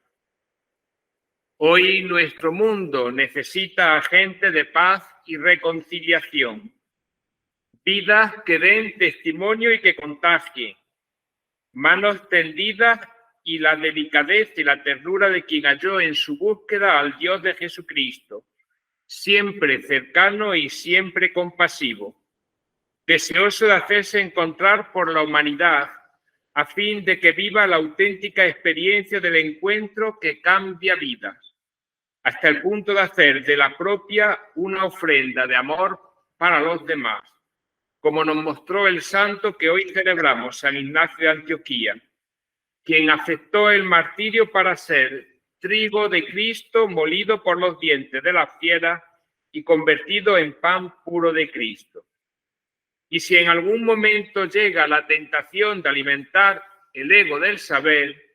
Hoy nuestro mundo necesita a gente de paz y reconciliación, vidas que den testimonio y que contagien, manos tendidas y la delicadeza y la ternura de quien halló en su búsqueda al Dios de Jesucristo, siempre cercano y siempre compasivo, deseoso de hacerse encontrar por la humanidad, a fin de que viva la auténtica experiencia del encuentro que cambia vidas, hasta el punto de hacer de la propia una ofrenda de amor para los demás, como nos mostró el santo que hoy celebramos, San Ignacio de Antioquía, quien aceptó el martirio para ser trigo de Cristo molido por los dientes de las fieras y convertido en pan puro de Cristo. Y si en algún momento llega la tentación de alimentar el ego del saber,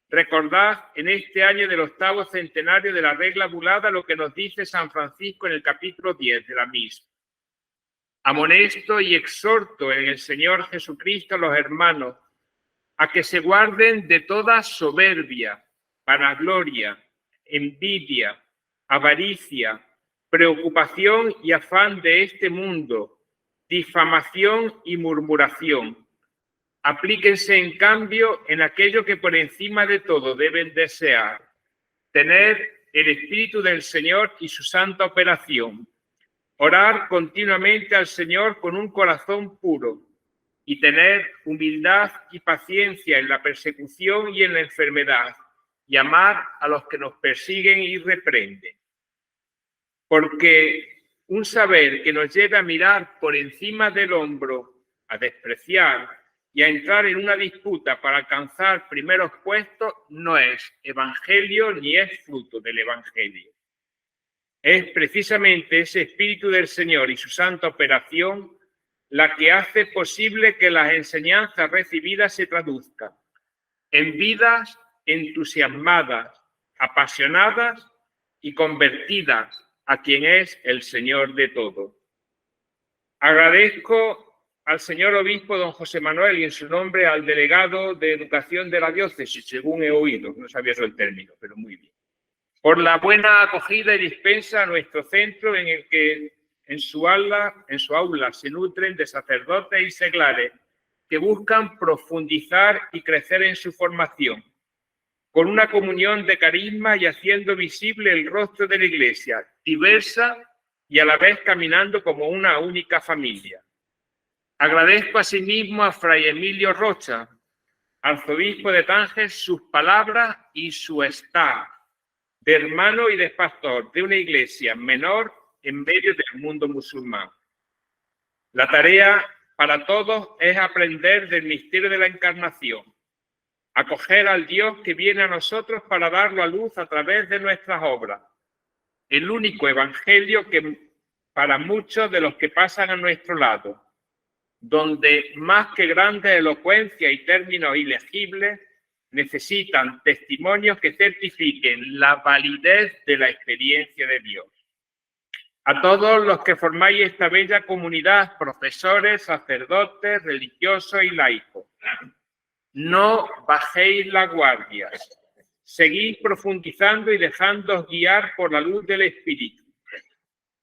recordad en este año del 8º centenario de la regla bulada lo que nos dice San Francisco en el capítulo 10 de la misma. Amonesto y exhorto en el Señor Jesucristo a los hermanos a que se guarden de toda soberbia, vanagloria, envidia, avaricia, preocupación y afán de este mundo, difamación y murmuración. Aplíquense, en cambio, en aquello que por encima de todo deben desear, tener el Espíritu del Señor y su santa operación, orar continuamente al Señor con un corazón puro y tener humildad y paciencia en la persecución y en la enfermedad, y amar a los que nos persiguen y reprenden. Porque un saber que nos lleve a mirar por encima del hombro, a despreciar y a entrar en una disputa para alcanzar primeros puestos, no es evangelio ni es fruto del evangelio. Es precisamente ese Espíritu del Señor y su santa operación la que hace posible que las enseñanzas recibidas se traduzcan en vidas entusiasmadas, apasionadas y convertidas a quien es el Señor de todo. Agradezco al señor obispo don José Manuel y en su nombre al delegado de Educación de la diócesis, según he oído, no sabía yo el término, pero muy bien, por la buena acogida y dispensa a nuestro centro en el que en su aula se nutren de sacerdotes y seglares que buscan profundizar y crecer en su formación, con una comunión de carisma y haciendo visible el rostro de la Iglesia, diversa y a la vez caminando como una única familia. Agradezco asimismo a Fray Emilio Rocha, arzobispo de Tánger, sus palabras y su estar de hermano y de pastor de una iglesia menor en medio del mundo musulmán. La tarea para todos es aprender del misterio de la encarnación, acoger al Dios que viene a nosotros para darlo a luz a través de nuestras obras, el único evangelio que para muchos de los que pasan a nuestro lado, donde más que grande elocuencia y términos ilegibles, necesitan testimonios que certifiquen la validez de la experiencia de Dios. A todos los que formáis esta bella comunidad, profesores, sacerdotes, religiosos y laicos, no bajéis la guardia. Seguid profundizando y dejándoos guiar por la luz del Espíritu.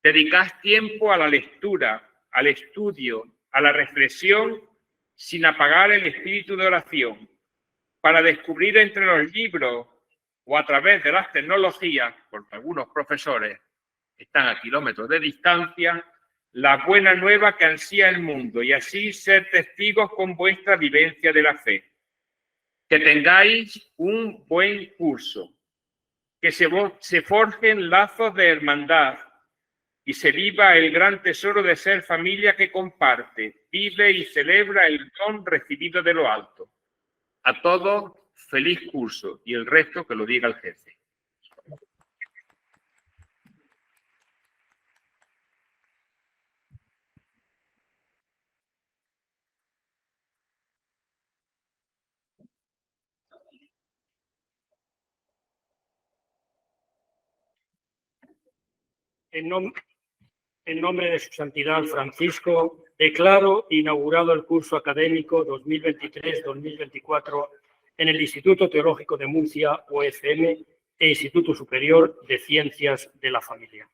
Dedicad tiempo a la lectura, al estudio, a la reflexión, sin apagar el espíritu de oración, para descubrir entre los libros o a través de las tecnologías, porque algunos profesores están a kilómetros de distancia, la buena nueva que ansía el mundo y así ser testigos con vuestra vivencia de la fe. Que tengáis un buen curso, que se forjen lazos de hermandad y se viva el gran tesoro de ser familia que comparte, vive y celebra el don recibido de lo alto. A todos, feliz curso y el resto que lo diga el jefe. En nombre de su santidad Francisco, declaro inaugurado el curso académico 2023-2024 en el Instituto Teológico de Murcia, UFM, e Instituto Superior de Ciencias de la Familia.